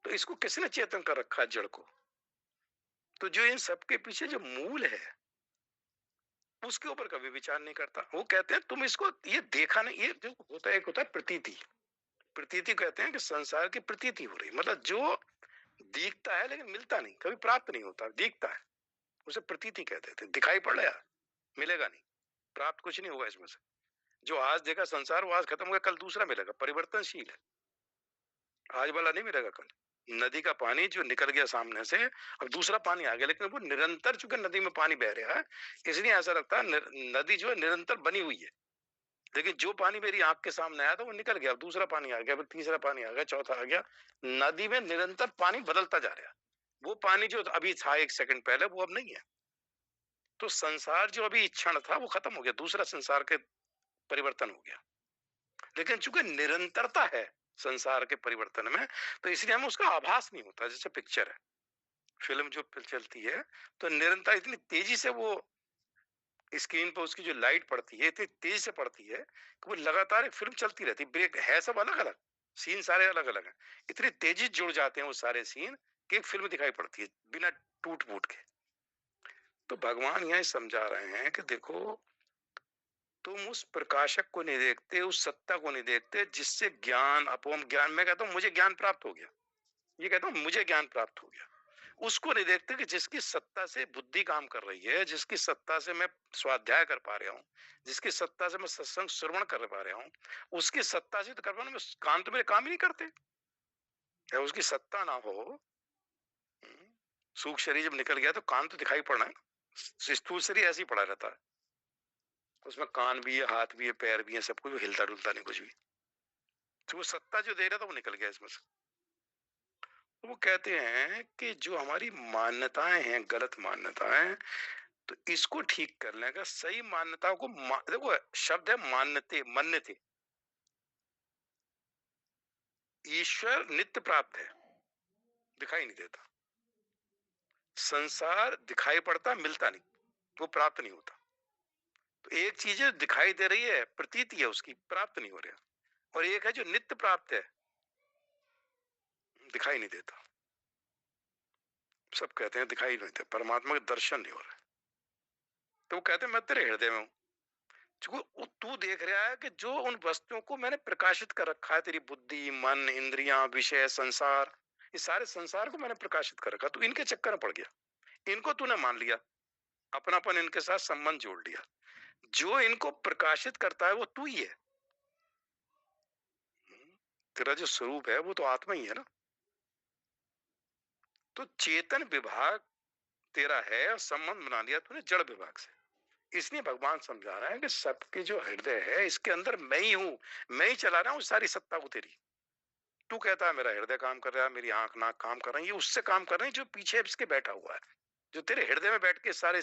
तो इसको किसने चेतन कर रखा है, जड़ को? तो जो इन सबके पीछे जो मूल है उसके ऊपर कभी विचार नहीं करता। वो कहते हैं तुम इसको ये देखा नहीं, ये जो होता है, एक होता है प्रतीति। प्रतीति कहते हैं कि संसार की प्रतीति हो रही, मतलब जो दिखता है लेकिन मिलता नहीं, कभी प्राप्त नहीं होता, दिखता है, उसे प्रतीति कहते थे। दिखाई पड़ रहा है, मिलेगा नहीं, प्राप्त कुछ नहीं होगा इसमें से। जो आज देखा संसार वो आज खत्म हो गया, कल दूसरा मिलेगा, परिवर्तनशील है, आज वाला नहीं मिलेगा कल। नदी का पानी जो निकल गया सामने से, अब दूसरा पानी आ गया, लेकिन वो निरंतर, चूंकि नदी में पानी बह रहा है इसलिए ऐसा लगता है नदी जो है निरंतर बनी हुई है, लेकिन जो पानी मेरी आंख के सामने आया था वो निकल गया, अब दूसरा पानी आ गया, फिर तीसरा पानी आ गया, चौथा आ गया। नदी में निरंतर पानी बदलता जा रहा है, वो पानी जो अभी था एक सेकंड पहले वो अब नहीं है। तो संसार जो अभी क्षण था वो खत्म हो गया, दूसरा संसार के परिवर्तन हो गया, लेकिन चूंकि निरंतरता है संसार के परिवर्तन में, तो इसलिए हमें उसका आभास नहीं होता। जैसे पिक्चर है, फिल्म जो चलती है, तो निरंतर इतनी तेजी से वो स्क्रीन पर उसकी जो लाइट पड़ती है इतनी तेजी से पड़ती है कि वो लगातार एक फिल्म चलती रहती है, ब्रेक है, सब अलग अलग सीन, सारे अलग अलग हैं, इतनी तेजी जुड़ जाते हैं वो सारे सीन कि एक फिल्म दिखाई पड़ती है बिना टूट फूट के। तो भगवान यहाँ समझा रहे हैं कि देखो, तुम उस प्रकाशक को नहीं देखते, उस सत्ता को नहीं देखते जिससे ज्ञान, अपोम ज्ञान, मैं कहता हूं मुझे ज्ञान प्राप्त हो गया, ये कहता हूं मुझे ज्ञान प्राप्त हो गया, उसको नहीं देखते कि जिसकी सत्ता से बुद्धि काम कर रही है, जिसकी सत्ता से मैं स्वाध्याय कर पा रहा हूँ, जिसकी सत्ता से मैं सत्संग श्रवण कर पा रहा हूँ, उसकी सत्ता से तो कर पा रहा हूं, कान तो मेरे काम ही नहीं करते। या उसकी सत्ता ना हो, सूक्ष्म शरीर जब निकल गया तो कान तो दिखाई पड़ना है, स्थूल शरीर ऐसे ही पड़ा रहता है, उसमें कान भी है, हाथ भी है, पैर भी है, सब कुछ, हिलता डुलता नहीं कुछ भी। तो वो सत्ता जो दे रहा था वो निकल गया इसमें से। वो कहते हैं कि जो हमारी मान्यताएं हैं, गलत मान्यताएं, तो इसको ठीक कर लें। अगर सही मान्यताओं को देखो, शब्द है मान्यते, मन्यते। ईश्वर नित्य प्राप्त है, दिखाई नहीं देता। संसार दिखाई पड़ता, मिलता नहीं, वो प्राप्त नहीं होता। तो एक चीज है दिखाई दे रही है, प्रतीति है उसकी, प्राप्त नहीं हो रहा। और एक है जो नित्य प्राप्त है, दिखाई नहीं देता। सब कहते हैं दिखाई नहीं देता, परमात्मा का दर्शन नहीं हो रहा है। तो वो कहते हैं मैं तेरे हृदय में हूं। तू देख रहा है कि जो उन वस्तुओं को मैंने प्रकाशित कर रखा है, तेरी बुद्धि, मन, इंद्रियां, विषय, संसार, इस सारे संसार को मैंने प्रकाशित कर रखा, तू इनके चक्कर में पड़ गया। इनको तूने मान लिया, अपनापन इनके साथ संबंध जोड़ लिया। जो इनको प्रकाशित करता है वो तू ही है। तेरा जो स्वरूप है वो तो आत्मा ही है ना। तो चेतन विभाग तेरा है और संबंध बना लिया तूने जड़ विभाग से। इसलिए भगवान समझा रहा है कि सबके जो हृदय है इसके अंदर मैं ही हूं, मैं ही चला रहा हूं सारी सत्ता को तेरी। तू कहता है मेरा हृदय काम कर रहा है, मेरी आंख नाक काम कर रही है, ये उससे काम कर रही है जो पीछे इसके बैठा हुआ है, जो तेरे हृदय में बैठ के सारे,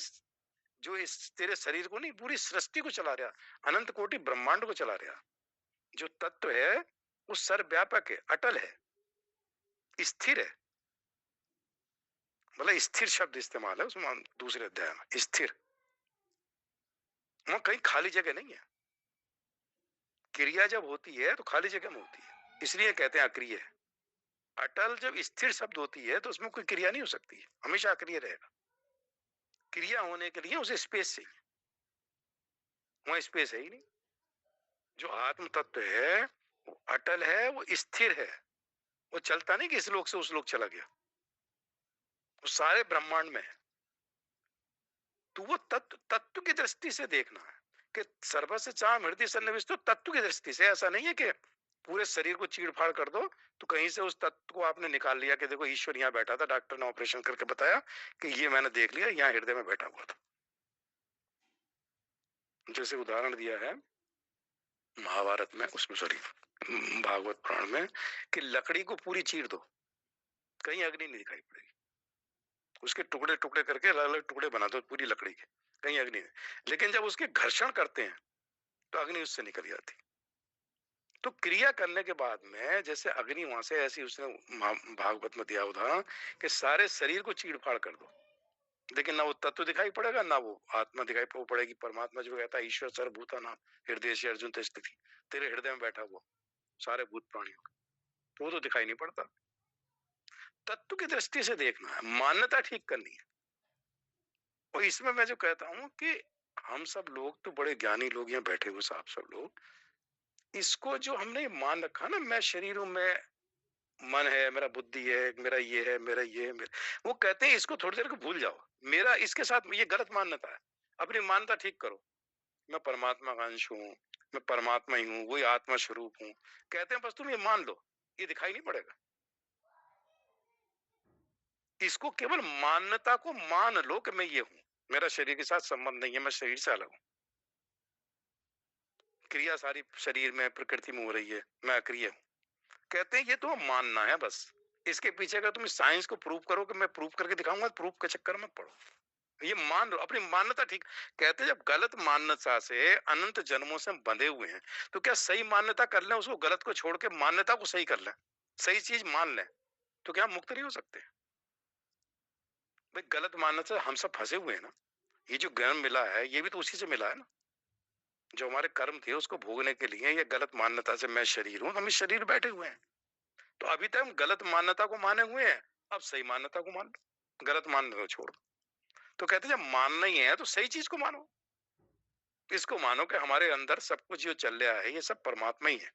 जो इस तेरे शरीर को नहीं, पूरी सृष्टि को चला रहा, अनंत कोटि ब्रह्मांड को चला रहा। जो तत्व है वो सर्वव्यापक है, अटल है, स्थिर है। मतलब स्थिर शब्द इस्तेमाल है उसमें दूसरे अध्याय में, स्थिर। वहां कहीं खाली जगह नहीं है। क्रिया जब होती है तो खाली जगह में होती है, इसलिए कहते हैं अक्रिय है। अटल जब स्थिर शब्द होती है तो उसमें कोई क्रिया नहीं हो सकती, हमेशा अक्रिय रहेगा। क्रिया होने के लिए उसे स्पेस चाहिए, वहां स्पेस है ही नहीं। जो आत्म तत्व है वो अटल है, वो स्थिर है, वो चलता नहीं कि इस लोक से उस लोक चला गया, वो सारे ब्रह्मांड में है। तो वो तत्व की दृष्टि से देखना है कि सर्वस्य चाम हृदय सन्निविष्टो, तत्व की दृष्टि से। ऐसा नहीं है कि पूरे शरीर को चीड़ फाड़ कर दो तो कहीं से उस तत्व को आपने निकाल लिया कि देखो ईश्वर यहाँ बैठा था, डॉक्टर ने ऑपरेशन करके बताया कि ये मैंने देख लिया, यहाँ हृदय में बैठा हुआ था। जैसे उदाहरण दिया है महाभारत में, उसमें सॉरी भागवत पुराण में, कि लकड़ी को पूरी चीर दो, कहीं अग्नि नहीं दिखाई पड़ेगी। उसके टुकड़े टुकड़े करके अलग अलग टुकड़े बना दो पूरी लकड़ी के, कहीं अग्नि नहीं। लेकिन जब उसके घर्षण करते हैं तो अग्नि उससे निकल जाती। तो क्रिया करने के बाद में जैसे अग्नि वहां से, ऐसी उसने भागवत में दिया उदाहरण कि सारे शरीर को चीड़ फाड़ कर दो, लेकिन ना वो तत्व दिखाई पड़ेगा, ना वो आत्मा दिखाई पड़ेगी। परमात्मा जो कहता है ईश्वर सर्वभूता नाम हृदय से अर्जुन तिष्ठति, तेरे हृदय में बैठा हुआ सारे भूत प्राणियों का, तो वो तो दिखाई नहीं पड़ता। तत्व की दृष्टि से देखना है, मान्यता ठीक करनी है। और इसमें मैं जो कहता हूं कि हम सब लोग तो बड़े ज्ञानी लोग यहाँ बैठे हुए साहब, सब लोग इसको जो हमने मान रखा ना, मैं शरीर हूं, मैं मन है, मेरा बुद्धि है, मेरा ये है, मेरा ये है, मेरा, वो कहते हैं इसको थोड़ी देर को भूल जाओ। मेरा इसके साथ ये गलत मान्यता है, अपनी मान्यता ठीक करो। मैं परमात्मा का अंश हूँ, मैं परमात्मा ही हूँ, वही आत्मा स्वरूप हूँ। कहते हैं बस तुम ये मान लो, ये दिखाई नहीं पड़ेगा। इसको केवल मान्यता को मान लो कि मैं ये हूं, मेरा शरीर के साथ संबंध नहीं है, मैं शरीर से अलग हूं। क्रिया सारी शरीर में प्रकृति में हो रही है, मैं अक्रिय हूं। कहते हैं ये तो मानना है बस। इसके पीछे अगर तुम साइंस को प्रूव करो कि मैं प्रूव करके दिखाऊंगा, प्रूफ के चक्कर में पड़ो, ये मान लो, अपनी मान्यता ठीक। कहते हैं जब गलत मान्यता से अनंत जन्मों से बंधे हुए हैं तो क्या सही मान्यता कर लें, उसको गलत को छोड़ के मान्यता को सही कर लें, सही चीज मान लें, तो क्या मुक्त नहीं हो सकते? भाई गलत मान्यता से हम सब फंसे हुए हैं ना। ये जो ज्ञान मिला है ये भी तो उसी से मिला है ना। जो हमारे कर्म थे उसको भोगने के लिए ये गलत मान्यता से मैं शरीर हूं, हम इस शरीर बैठे हुए हैं। तो अभी तक हम गलत मान्यता को माने हुए हैं, अब सही मान्यता को मान लो, गलत मान्यता को छोड़ दो। तो कहते हैं जब मानना ही है तो सही चीज को मानो। इसको मानो कि हमारे अंदर सब कुछ जो चल रहा है ये सब परमात्मा ही है।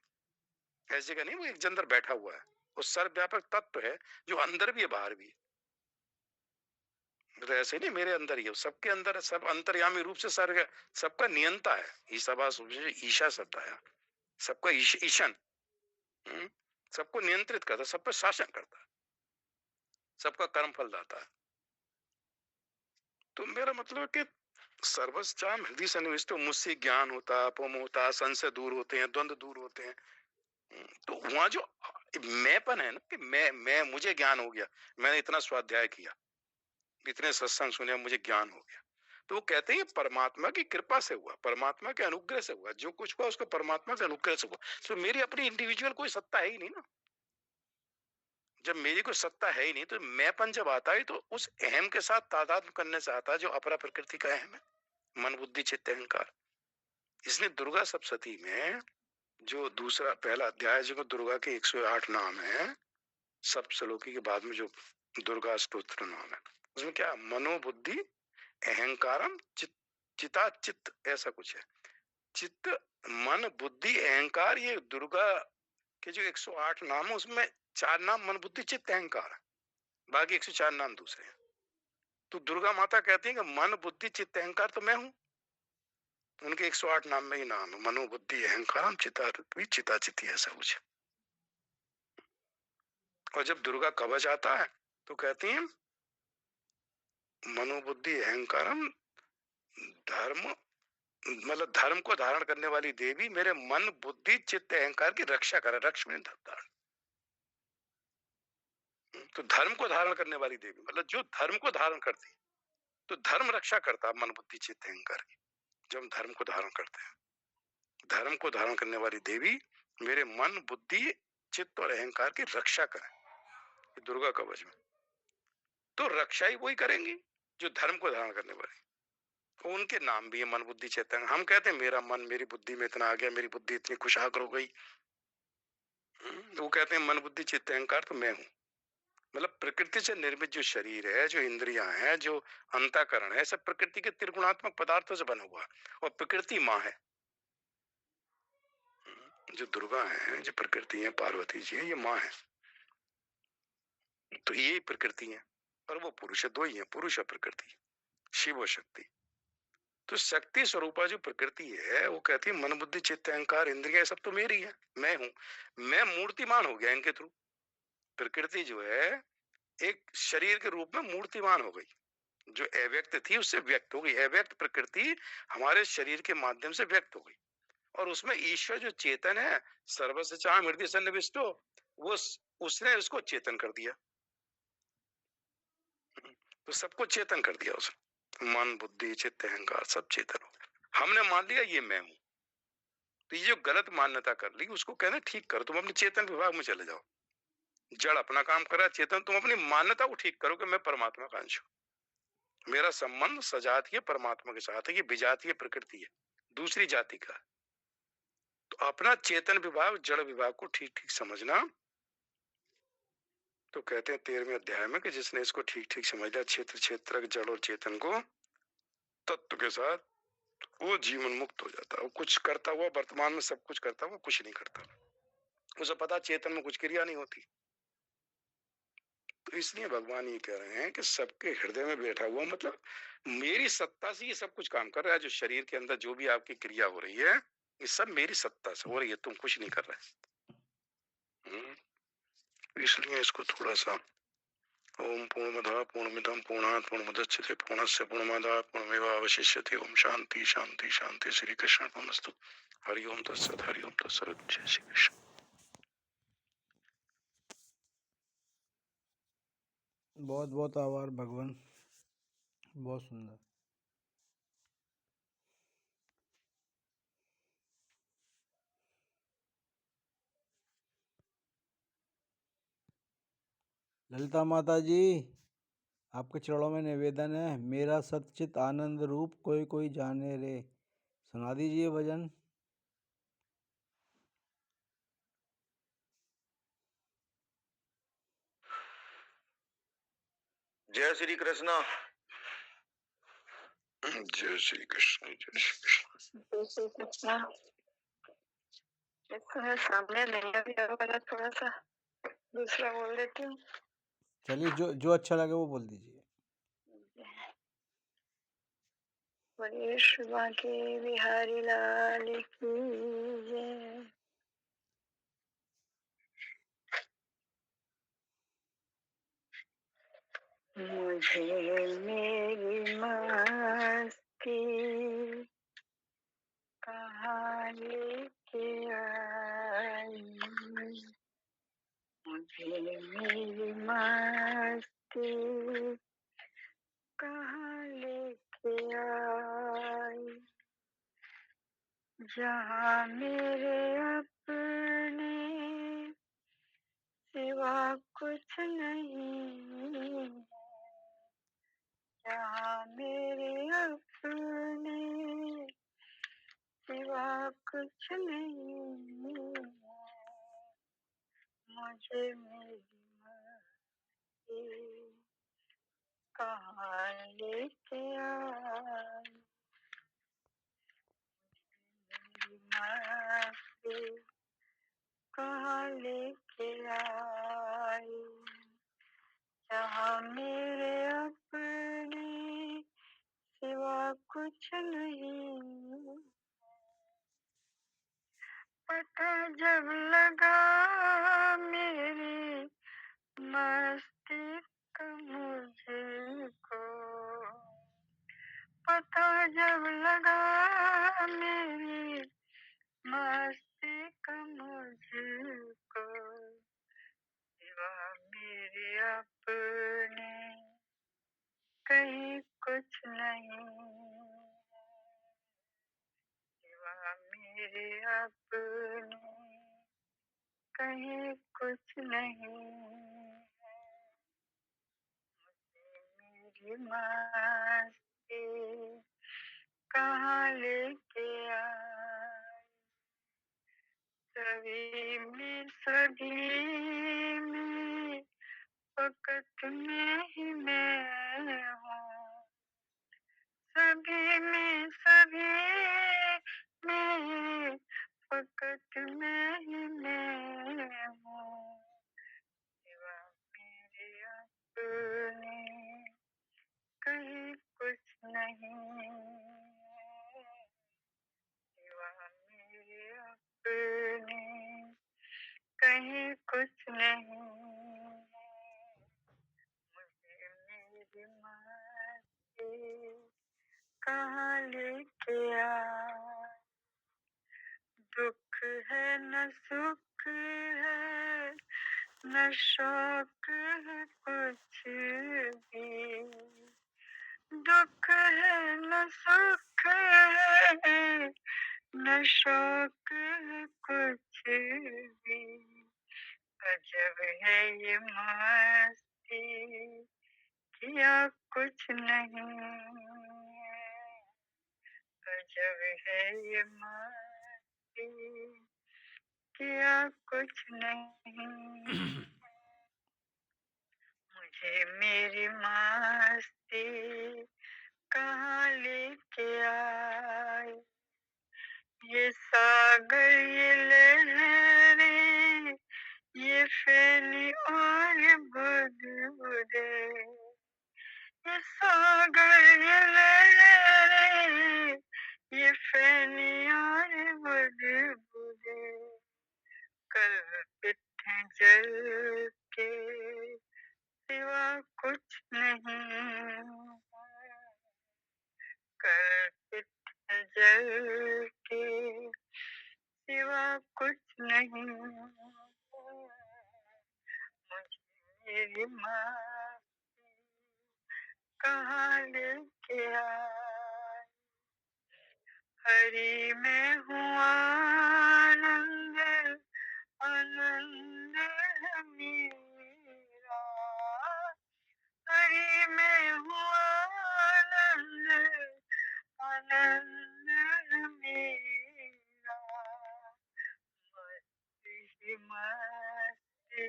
ऐसी जगह नहीं वो एक जन अंदर बैठा हुआ है, वो सर्वव्यापक तत्व है जो अंदर भी है बाहर भी है। तो ऐसे नहीं मेरे अंदर ही है, सबके अंदर है, सब अंतर्यामी रूप से सर्व सबका नियंता है। ईशावास ईशा शब्द आया, सबका ईशन, सबको नियंत्रित करता है, सब पर शासन करता है, सबका कर्म फल दाता है। तो मेरा मतलब है कि सर्वस्चाम हृदय सन्निविष्टो, मुझसे ज्ञान होता, अपम होता, संशय दूर होते हैं, द्वंद्व दूर होते हैं, तो वहां जो मैंपन है ना कि मैं मुझे ज्ञान हो गया, मैंने इतना स्वाध्याय किया, इतने सत्संग सुने, मुझे ज्ञान हो गया, तो वो कहते हैं परमात्मा की कृपा से हुआ, परमात्मा के अनुग्रह से हुआ, जो कुछ हुआ उसका परमात्मा के अनुग्रह से हुआ। तो मेरी अपनी इंडिविजुअल कोई सत्ता है ही नहीं ना। जब मेरी कोई सत्ता है ही नहीं तो मैंपन जब आता है तो उस अहम के साथ तादाद करने से आता है जो अपरा प्रकृति का अहम है, मन बुद्धि चित्त अहंकार। इसलिए दुर्गा सप्तशती में जो दूसरा पहला अध्याय जो दुर्गा के 108 नाम है, सप्तश्लोकी के बाद में जो दुर्गा स्तोत्र नाम है, उसमें क्या मनोबुद्धि अहंकारम चिता चित्त ऐसा कुछ है। चित्त मन बुद्धि अहंकार, ये दुर्गा के जो 108 नाम है उसमें 4 नाम मन बुद्धि चित्त अहंकार है, बाकी 104 नाम दूसरे हैं। तो दुर्गा माता कहती है कि मन बुद्धि चित्त अहंकार तो मैं हूं, उनके 108 नाम में ही नाम है मनोबुद्धि अहंकारम चिता चित्ती ऐसा कुछ। और जब दुर्गा कवच आता है तो कहती है मनोबुद्धि अहंकारम धर्म, मतलब धर्म को धारण करने वाली देवी मेरे मन बुद्धि चित्त अहंकार की रक्षा करे, रक्ष में धर्म धारण। तो धर्म को धारण करने वाली देवी मतलब जो धर्म को धारण करती है, तो धर्म रक्षा करता है मन बुद्धि चित्त अहंकार की। जब हम धर्म को धारण करते हैं, धर्म को धारण करने वाली देवी मेरे मन बुद्धि चित्त और अहंकार की रक्षा करे, दुर्गा कवच में। तो रक्षा ही वही करेंगी जो धर्म को धारण करने वाली। उनके नाम भी है मन बुद्धि चित्त। हम कहते हैं मेरा मन मेरी बुद्धि में इतना आ गया, मेरी बुद्धि इतनी खुशहाल हो गई, वो कहते हैं मन बुद्धि चित्त अहंकार तो मैं हूं। मतलब प्रकृति से निर्मित जो शरीर है, जो इंद्रियां हैं, जो अंतःकरण है, सब प्रकृति के त्रिगुणात्मक पदार्थों से बना हुआ है और प्रकृति माँ है। जो दुर्गा है, जो प्रकृति है, पार्वती जी है, ये माँ है। तो ये प्रकृति है और वो पुरुष है, दो ही है, पुरुष और प्रकृति, शिव और शक्ति। तो शक्ति स्वरूपा जो प्रकृति है वो कहती है मन बुद्धि चित्त अहंकार इंद्रिया सब तो मेरी है, मैं हूं, मैं मूर्तिमान हो गया इनके थ्रू। प्रकृति जो है एक शरीर के रूप में मूर्तिमान हो गई, जो अव्यक्त थी उससे व्यक्त हो गई। अव्यक्त प्रकृति हमारे शरीर के माध्यम से व्यक्त हो गई और उसमें ईश्वर जो चेतन है सर्वसचा हृदय सन्निविष्टो, वो उसने उसको चेतन कर दिया। तो सबको चेतन कर दिया उसने, मन बुद्धि चित्त अहंकार सब चेतन हो गया। हमने मान लिया ये मैं हूं। तो ये जो गलत मान्यता कर ली उसको कहना ठीक करो, तुम अपने चेतन विभाग में चले जाओ। जड़ अपना काम कर रहा है, चेतन तुम अपनी मान्यता को ठीक करो कि मैं परमात्मा का अंश हूं, मेरा संबंध सजातीय परमात्मा के साथ है, ये विजातीय प्रकृति है, दूसरी जाति का। तो अपना चेतन विभाग जड़ विभाग को ठीक ठीक समझना। तो कहते हैं 13वें अध्याय में कि जिसने इसको ठीक ठीक समझ लिया, क्षेत्र क्षेत्र जड़ और चेतन को तत्व के साथ, वो जीवन मुक्त हो जाता है। वो कुछ करता हुआ वर्तमान में सब कुछ करता हुआ कुछ नहीं करता, उसे पता चेतन में कुछ क्रिया नहीं होती। तो इसलिए भगवान ये कह रहे हैं कि सबके हृदय में बैठा हुआ, मतलब मेरी सत्ता से ये सब कुछ काम कर रहा है। जो शरीर के अंदर जो भी आपकी क्रिया हो रही है ये सब मेरी सत्ता से हो रही है, तुम कुछ नहीं कर रहे। इसलिए इसको थोड़ा सा ओम पूर्णमदः पूर्णमिदं पूर्णात् पूर्णमुदच्यते पूर्णस्य पूर्णमादाय पूर्णमेवावशिष्यते। ओम शांति शांति शांति। श्री कृष्ण अर्पणमस्तु। हरि ओम तत्सत। हरि ओम तत्सत। जय श्री कृष्ण। बहुत बहुत आभार भगवान, बहुत सुंदर। ललिता माता जी, आपके चरणों में निवेदन है, मेरा सच्चित आनंद रूप कोई कोई जाने रे, सुना दीजिए भजन। जय श्री कृष्ण। जय श्री कृष्ण। जय श्री कृष्ण। सामने नहीं अभी वाला थोड़ा सा दूसरा बोल देती हूँ। चलिए जो जो अच्छा लगे वो बोल दीजिए। बोलिए श्री बांके बिहारी लाल की जय। मुझे मेरी मस्ती कहाँ लेके आई, मेरे अपने सिवा कुछ नहीं, यहाँ मेरे अपने सिवा कुछ नहीं, मुझे मेरी मर्जी कहाँ लेके आई, मेरी मर्जी कहाँ लेके आई, जहाँ मेरे अपने सिवा कुछ नहीं। पता जब लगा मेरी मस्ती का मुझको, पता जब लगा मेरी मस्ती का मुझको, सिवा मेरे अपने कहीं कुछ नहीं, सिवा मेरे अपने कहीं कुछ नहीं, मेरी मस्ती कहाँ लेके आई, सभी में फकत में ही मैं हूँ, सभी में फकत में ही मैं हूँ, सिवा मेरे अपने कहीं कुछ नहीं, सिवा मेरे अपने कहीं कुछ नहीं, मुझे मेरी मस्ती कहाँ लेके आई, दुख है न सुख है न शौक है कुछ भी, दुख है न सुख है न शौक है कुछ भी, अजब है ये मस्ती किया कुछ नहीं, अजब है ये मस्ती किया कुछ नहीं, मुझे मेरी मस्ती कहाँ लेके आई, ये सागर ये लहरें ये फैली और बुदबुदे, ये सागर ये लहरें ये फैली और बुदबुदे, कल्पित हैं जल के सिवा कुछ नहीं, कल्पित हैं जल के सिवा कुछ नहीं, मुझे मेरी मस्ती कहाँ लेके आई, हरि में हूँ आनंद आनंद है मेरा, हरि में हूँ आनंद आनंद है मेरा, मस्ती ही मस्ती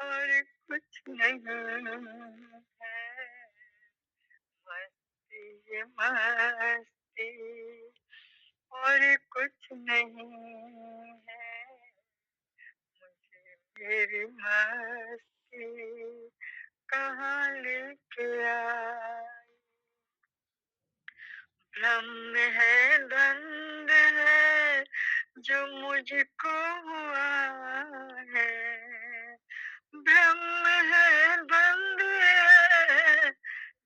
और कुछ नहीं है, मस्ती ही मस्ती और कुछ नहीं है, मुझे मेरी मस्ती कहाँ लेके आई, ब्रह्म है द्वंद है जो मुझको हुआ है, ब्रह्म है द्वंद है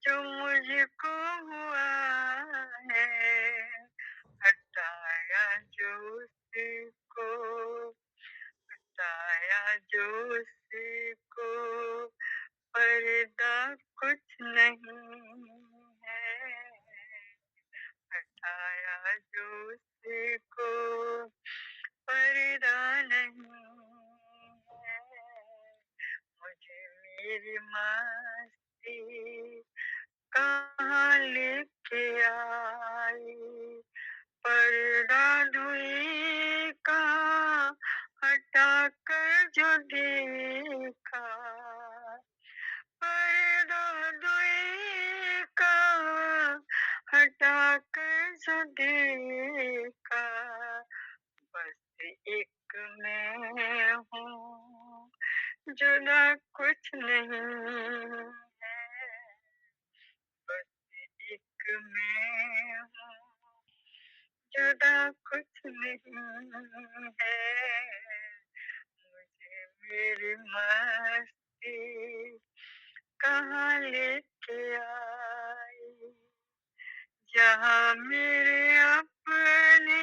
जो मुझको हुआ है, हटाया जो उसको हटाया जो उसको पर्दा कुछ नहीं है, हटाया जो उसको मैं हूँ, जुदा कुछ नहीं है, बस एक मैं हूँ, जुदा कुछ नहीं है। मुझे मेरी मस्ती कहाँ लेके आई, जहाँ मेरे अपने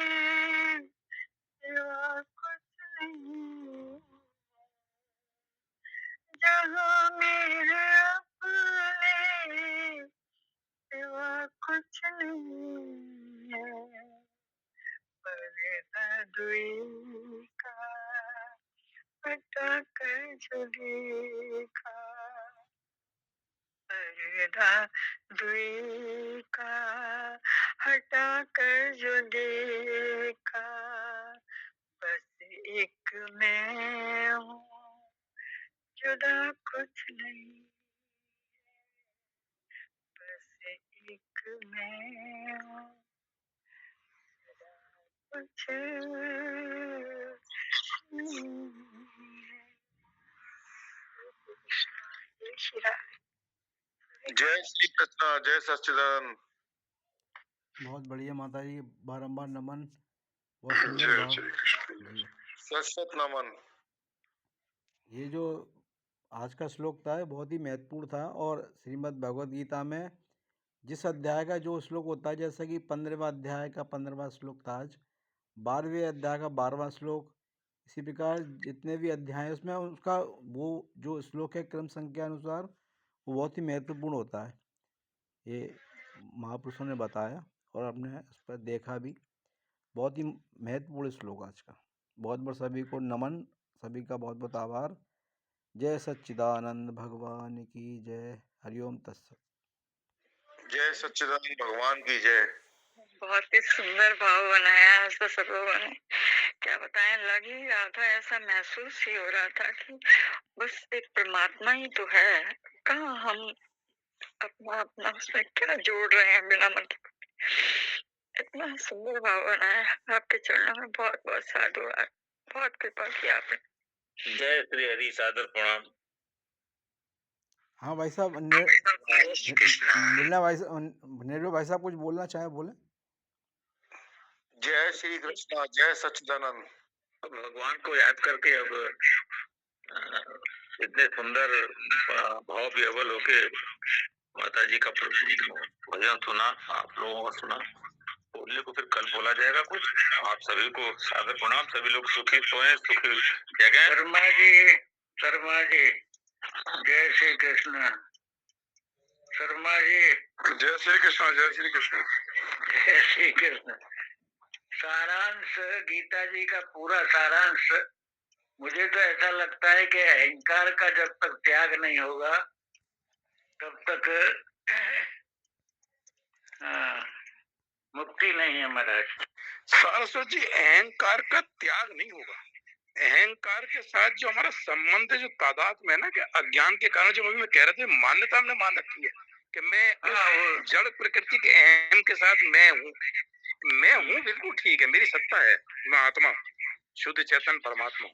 सिवा कुछ नहीं, जहाँ मेरे अपने सिवा कुछ नहीं है। पर्दा दुई का हटा कर जो देखा, पर्दा दुई का हटा कर जो देखा, बस एक मैं हूँ, जुदा कुछ नहीं, बस एक मैं हूँ, कुछ नहीं है। जय श्री राम। जय श्री कृष्ण, जय सच्चिदानंद। बहुत बढ़िया माता जी, बारंबार नमन। बहुत सुंदर जय भाव श्री कृष्ण। जी। सत नमन। ये जो आज का श्लोक था ये बहुत ही महत्वपूर्ण था, और श्रीमद् भगवद गीता में जिस अध्याय का जो श्लोक होता है, जैसे कि 15वां अध्याय का 15वां श्लोक था, आज 12वें अध्याय का 12वां श्लोक, इसी प्रकार जितने भी अध्याय हैं उसमें उसका वो जो श्लोक है क्रम संख्या अनुसार वो बहुत ही महत्वपूर्ण होता है। ये महापुरुषों ने बताया और आपने इस पर देखा भी। बहुत ही महत्वपूर्ण श्लोक आज का। बहुत बहुत सभी को नमन, सभी का बहुत बहुत आभार। जय सच्चिदानंद भगवान की जय। हरिओम तत्सत। जय सच्चिदानंद भगवान की जय। बहुत ही सुंदर भाव बनाया है ऐसा सब लोगों ने, क्या बताएं, लग ही रहा था, ऐसा महसूस ही हो रहा था कि बस एक परमात्मा ही तो है, कहाँ हम अपना अपना उसमें क्या जोड़ रहे हैं बिना मतलब। इतना सुंदर भाव बनाया, आपके चरणों में बहुत बहुत साधुवाद, बहुत कृपा किया आपने। जय श्री हरि, सादर प्रणाम। हाँ भाई साहब, जय श्री कृष्ण। निर्मला भाई साहब कुछ बोलना चाहे बोले। जय श्री कृष्ण, जय सच्चिदानंद। भगवान को याद करके अब इतने सुंदर भाव विह्वल होके माता जी का भजन सुना, आप लोगों का सुना। बोलने को फिर कल बोला जाएगा कुछ। आप सभी को सादर प्रणाम। सभी लोग सुखी सोए, सुखी जगह। शर्मा जी जय श्री कृष्ण। शर्मा जी जय श्री कृष्ण, जय श्री कृष्ण। जय श्री कृष्ण। सारांश गीता जी का पूरा सारांश, मुझे तो ऐसा लगता है कि अहंकार का जब तक त्याग नहीं होगा तब तक मुक्ति नहीं है महाराज। सरस्वती जी, अहंकार का त्याग नहीं होगा। अहंकार के साथ जो हमारा संबंध है, जो तादाद में है ना, कि अज्ञान के कारण जो मैं कह रहे थे, मान्यता हमने मान रखी है कि मैं जड़ प्रकृति के अहम के साथ मैं हूँ, बिल्कुल ठीक है, मेरी सत्ता है, मैं आत्मा शुद्ध चेतन परमात्मा।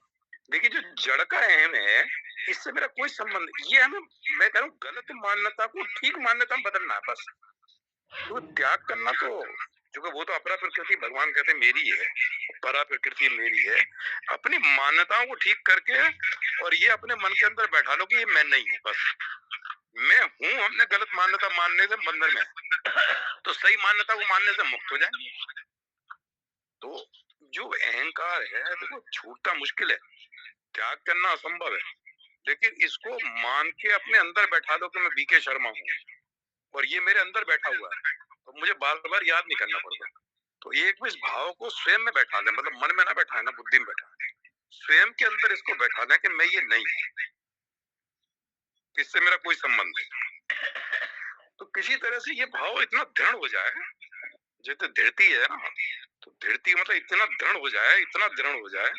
देखिए, जो जड़ का अहम है इससे मेरा कोई संबंध, ये हमें, मैं कह रहा हूँ, गलत मान्यता को ठीक मान्यता में बदलना है बस। तो त्याग करना तो, क्योंकि वो तो अपरा प्रकृति भगवान कहते हैं मेरी है, परा प्रकृति मेरी है। अपनी मान्यताओं को ठीक करके और ये अपने मन के अंदर बैठा लो कि ये मैं नहीं हूँ, बस मैं हूँ। हमने गलत मान्यता मानने से बंधन में, तो सही मान्यता को मानने से मुक्त हो जाएंगे। तो जो अहंकार है, देखो छूटना मुश्किल है, त्याग करना असंभव है, लेकिन इसको मान के अपने अंदर बैठा दो कि मैं बीके शर्मा हूँ और ये मेरे अंदर बैठा हुआ है, तो मुझे बार बार याद नहीं करना पड़ता। तो एक भी इस भाव को स्वयं में बैठा ले, मतलब मन में ना बैठा है ना, बुद्धि में बैठा है, स्वयं के अंदर इसको बैठा लें कि मैं ये नहीं हूँ, इससे मेरा कोई संबंध नहीं। तो किसी तरह से ये भाव इतना दृढ़ हो जाए, जैसे धृति है ना, तो धृति मतलब इतना दृढ़ हो जाए, इतना दृढ़ हो जाए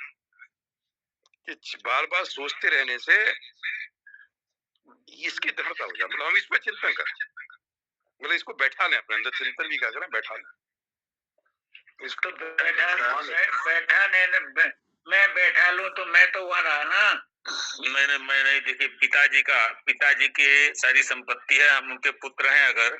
कि बार बार सोचते रहने से इसकी दृढ़ता हो जाए। मतलब हम इस पर चिंतन करें, मतलब इसको बैठा लें अपने अंदर, चिंतन भी क्या करें, बैठा लें इसको। बैठाने मैं लूं तो मैं तो वहां रहा ना। मैंने देखिए, पिताजी के सारी संपत्ति है, हम उनके पुत्र हैं। अगर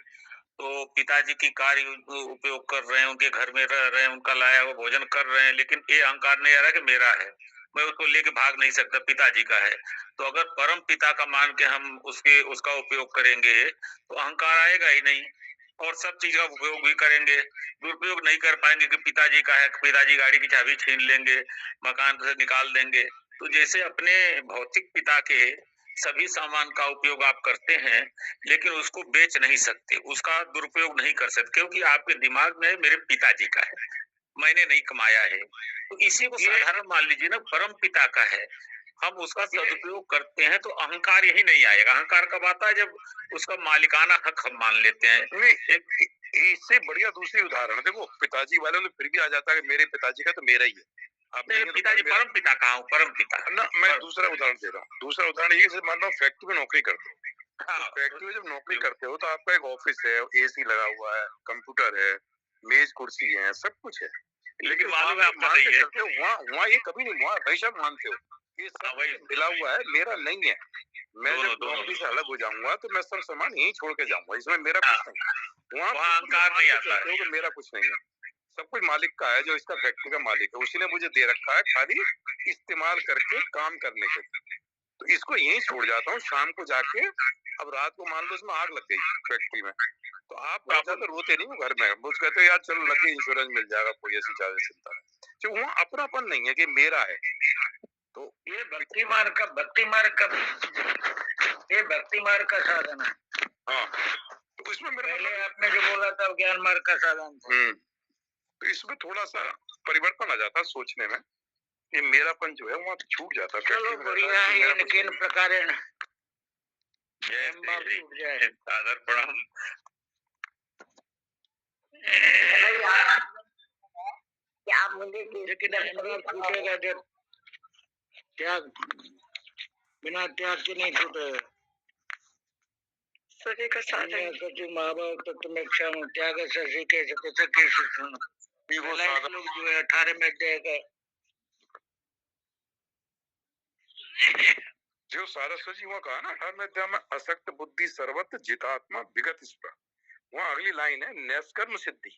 तो पिताजी की कार उपयोग कर रहे हैं, उनके घर में रह रहे हैं, उनका लाया हुआ भोजन कर रहे हैं, लेकिन ये अहंकार नहीं आ रहा कि मेरा है, मैं उसको लेके भाग नहीं सकता, पिताजी का है। तो अगर परम पिता का मान के हम उसका उपयोग करेंगे तो अहंकार आएगा ही नहीं, और सब चीज का उपयोग भी करेंगे। दुरुपयोग नहीं कर पाएंगे कि पिताजी का है, पिताजी गाड़ी की चाबी छीन लेंगे, मकान से निकाल देंगे। तो जैसे अपने भौतिक पिता के सभी सामान का उपयोग आप करते हैं, लेकिन उसको बेच नहीं सकते, उसका दुरुपयोग नहीं कर सकते, क्योंकि आपके दिमाग में मेरे पिताजी का है, मैंने नहीं कमाया है। तो इसी को साधारण मान लीजिए ना, परम पिता का है, हम उसका सदुपयोग करते हैं तो अहंकार यही नहीं आएगा। अहंकार कब आता है? जब उसका मालिकाना हक हम मान लेते हैं। इससे बढ़िया दूसरी उदाहरण देखो, पिताजी वाले तो फिर भी आ जाता है कि मेरे पिताजी का तो मेरा ही है। अब पिताजी परम पिता कहा हूँ, परम पिता ना, मैं दूसरा उदाहरण दे रहा हूँ। दूसरा उदाहरण ये, जैसे मान लो फैक्ट्री में नौकरी करते हो। हाँ, फैक्ट्री में जब नौकरी करते हो तो आपका एक ऑफिस है, एसी लगा हुआ है, कंप्यूटर है, मेज कुर्सी है, सब कुछ है। लेकिन मालूम है आपका मान के नहीं है। चलते हो, वहाँ ये कभी नहीं, वहाँ हमेशा मानते हो ये सब वही मिला हुआ है, मेरा नहीं है। मैं दोनों जब दोनों नौकरी से अलग हो जाऊंगा तो मैं सब सामान यहीं छोड़ के जाऊंगा, इसमें मेरा कुछ नहीं है। वहाँ वहाँ अहंकार नहीं आता है। कि मेरा कुछ नहीं है, सब कुछ मालिक का है, जो इसका फैक्ट्री का मालिक है, उसी ने मुझे दे रखा है खाली इस्तेमाल करके काम करने के लिए। तो इसको यहीं छोड़ जाता हूँ शाम को जाके। अब रात को मान लो इसमें आग लग गई फैक्ट्री में, तो आप बहुत ज्यादा रोते नहीं हो घर में, वो कहते हो यार चलो लगे, इंश्योरेंस मिल जाएगा, कोई ऐसी ज्यादा चिंता नहीं। तो वहाँ अपनापन नहीं है कि मेरा है। तो ये भक्ति मार्ग का साधन है। हाँ, तो इसमें मेरे पहले आपने जो बोला था ज्ञान मार्ग का साधन था। तो इसमें थोड़ा सा परिवर्तन आ जाता है सोचने में, ये मेरापन जो है वहाँ छूट जाता है। चलो बढ़िया है, ये किन प्रकार छूट जाए। सादर प्रणाम। क्या मुझे लेकिन अहंकार छूटेगा जब त्याग, बिना त्याग के नहीं छूटेगा। सूर्य का साधन सचिव महाभाव तत्व में इच्छा हूँ, त्याग शशि के शिक्षण लोग जो है 18 में देगा। जो सारस्वती वहाँ कहा ना 18वें अध्याय में, असक्त बुद्धि सर्वत्र जितात्मा विगत स्पृहा, वहाँ अगली लाइन है नैष्कर्म सिद्धि।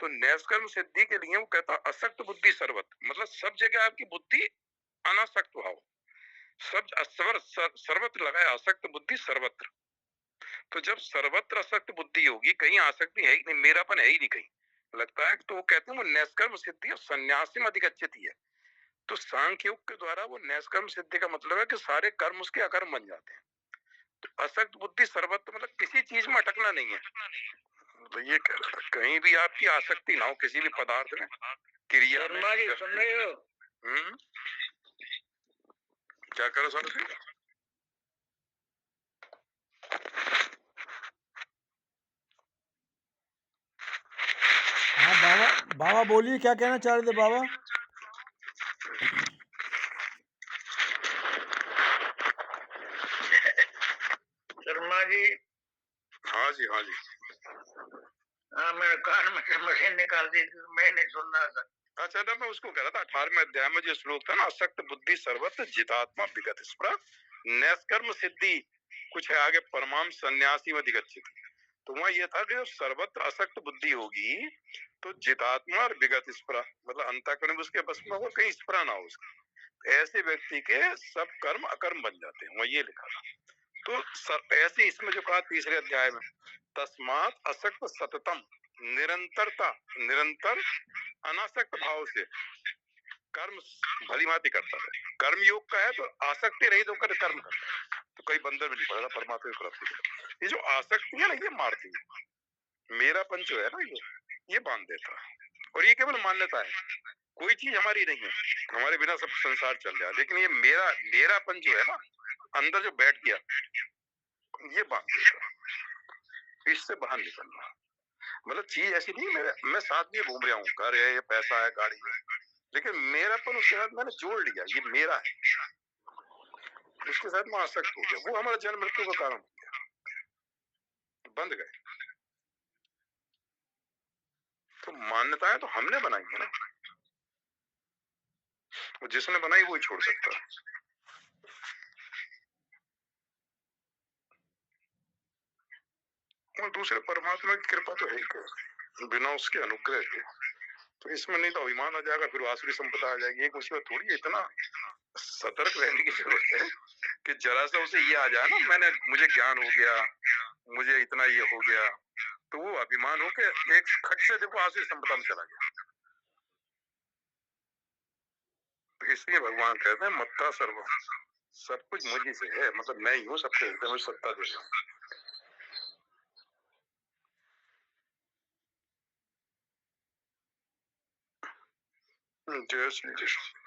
तो नैष्कर्म सिद्धि के लिए वो कहता असक्त बुद्धि सर्वत्र, मतलब सब जगह आपकी बुद्धि अनासक्त भाव, सब सर्वत्र लगाया असक्त बुद्धि सर्वत्र। तो जब सर्वत्र असक्त बुद्धि होगी, कहीं आसक्ति है ही नहीं, मेरापन है ही नहीं कहीं, लगता है। तो वो कहते हैं वो नैष्कर्म सिद्धि और संन्यासी में अधिगच्छति है। तो सांख्य योग के द्वारा वो नैष्कर्म सिद्धि का मतलब है कि सारे कर्म उसके अकर्म बन जाते हैं। तो असक्त बुद्धि सर्वत्र मतलब किसी चीज में अटकना नहीं है। तो ये कह रहा था कहीं भी आपकी आसक्ति ना हो किसी भी पदार्थ में, क्रिया में। सुन रहे हो? क्या करो सर? हाँ बाबा बोलिए, क्या कहना चाह रहे थे बाबा? शर्मा जी। हाँ जी, हाँ जी। हाँ, मेरे कान में से मशीन निकाल दी, मैं नहीं सुन रहा था। अच्छा ना, मैं उसको कह रहा था 18वें अध्याय में जो श्लोक था ना, असक्त बुद्धि सर्वत्र जितात्मा विगत स्पृहा नैष्कर्म सिद्धि, कुछ है आगे परमाम सन्यासी में अधिगच्छति। तो वहाँ ये था कि जब सर्वत्र असक्त बुद्धि होगी तो जितात्मा और विगत स्पृहा, मतलब अंतःकरण उसके बस में हो, कहीं स्पृहा ना हो उसकी, ऐसे व्यक्ति के सब कर्म अकर्म बन जाते हैं, वहाँ ये लिखा था। तो ऐसे इसमें जो कहा तीसरे अध्याय में, तस्मात असक्त सततम, निरंतरता, निरंतर अनासक्त भाव से कर्म भली भांति करता है। कर्म योग का है तो आसक्ति रही तो कर कर्म करता है, तो कई बंधन में नहीं पड़ेगा, परमात्मा की प्राप्ति। ये जो आसक्ति है ना, ये मारती है, मेरापन जो है ना, ये बांध देता है। और ये केवल मान्यता है, कोई चीज हमारी नहीं है, हमारे बिना सब संसार चल रहा है, लेकिन ये मेरापन जो है ना अंदर जो बैठ गया, ये बांध देता है। इससे बाहर निकलना, मतलब चीज ऐसी नहीं, मैं साथ में घूम रहा हूँ, घर है, ये पैसा है, गाड़ी है, लेकिन मेरापन उसके साथ मैंने जोड़ लिया, ये मेरा है, उसके साथ मैं आसक्त हो गया, वो हमारा जन्म मृत्यु का कारण हो गया, बंध गए। तो मान्यताएं तो हमने बनाई है ना, वो जिसने बनाई वो ही छोड़ सकता है। और दूसरे परमात्मा की कृपा तो है ही क्या, बिना उसके अनुग्रह के। तो इसमें नहीं तो अभिमान आ जाएगा, फिर आसुरी संपदा आ जाएगी। एक मुसीबत थोड़ी है, इतना सतर्क रहने की जरूरत है कि जरा सा उसे ये आ जाए ना, मुझे ज्ञान हो गया, मुझे इतना ये हो गया, तो वो अभिमान हो के एक खट से देखो आसुरी संपदा में चला गया। तो इसलिए भगवान कहते हैं मत्ता सर्व, सब कुछ मुझी से है, मतलब मैं ही हूँ सबके हृदय में सत्ता दे रहा हूँ। जय श्री कृष्ण।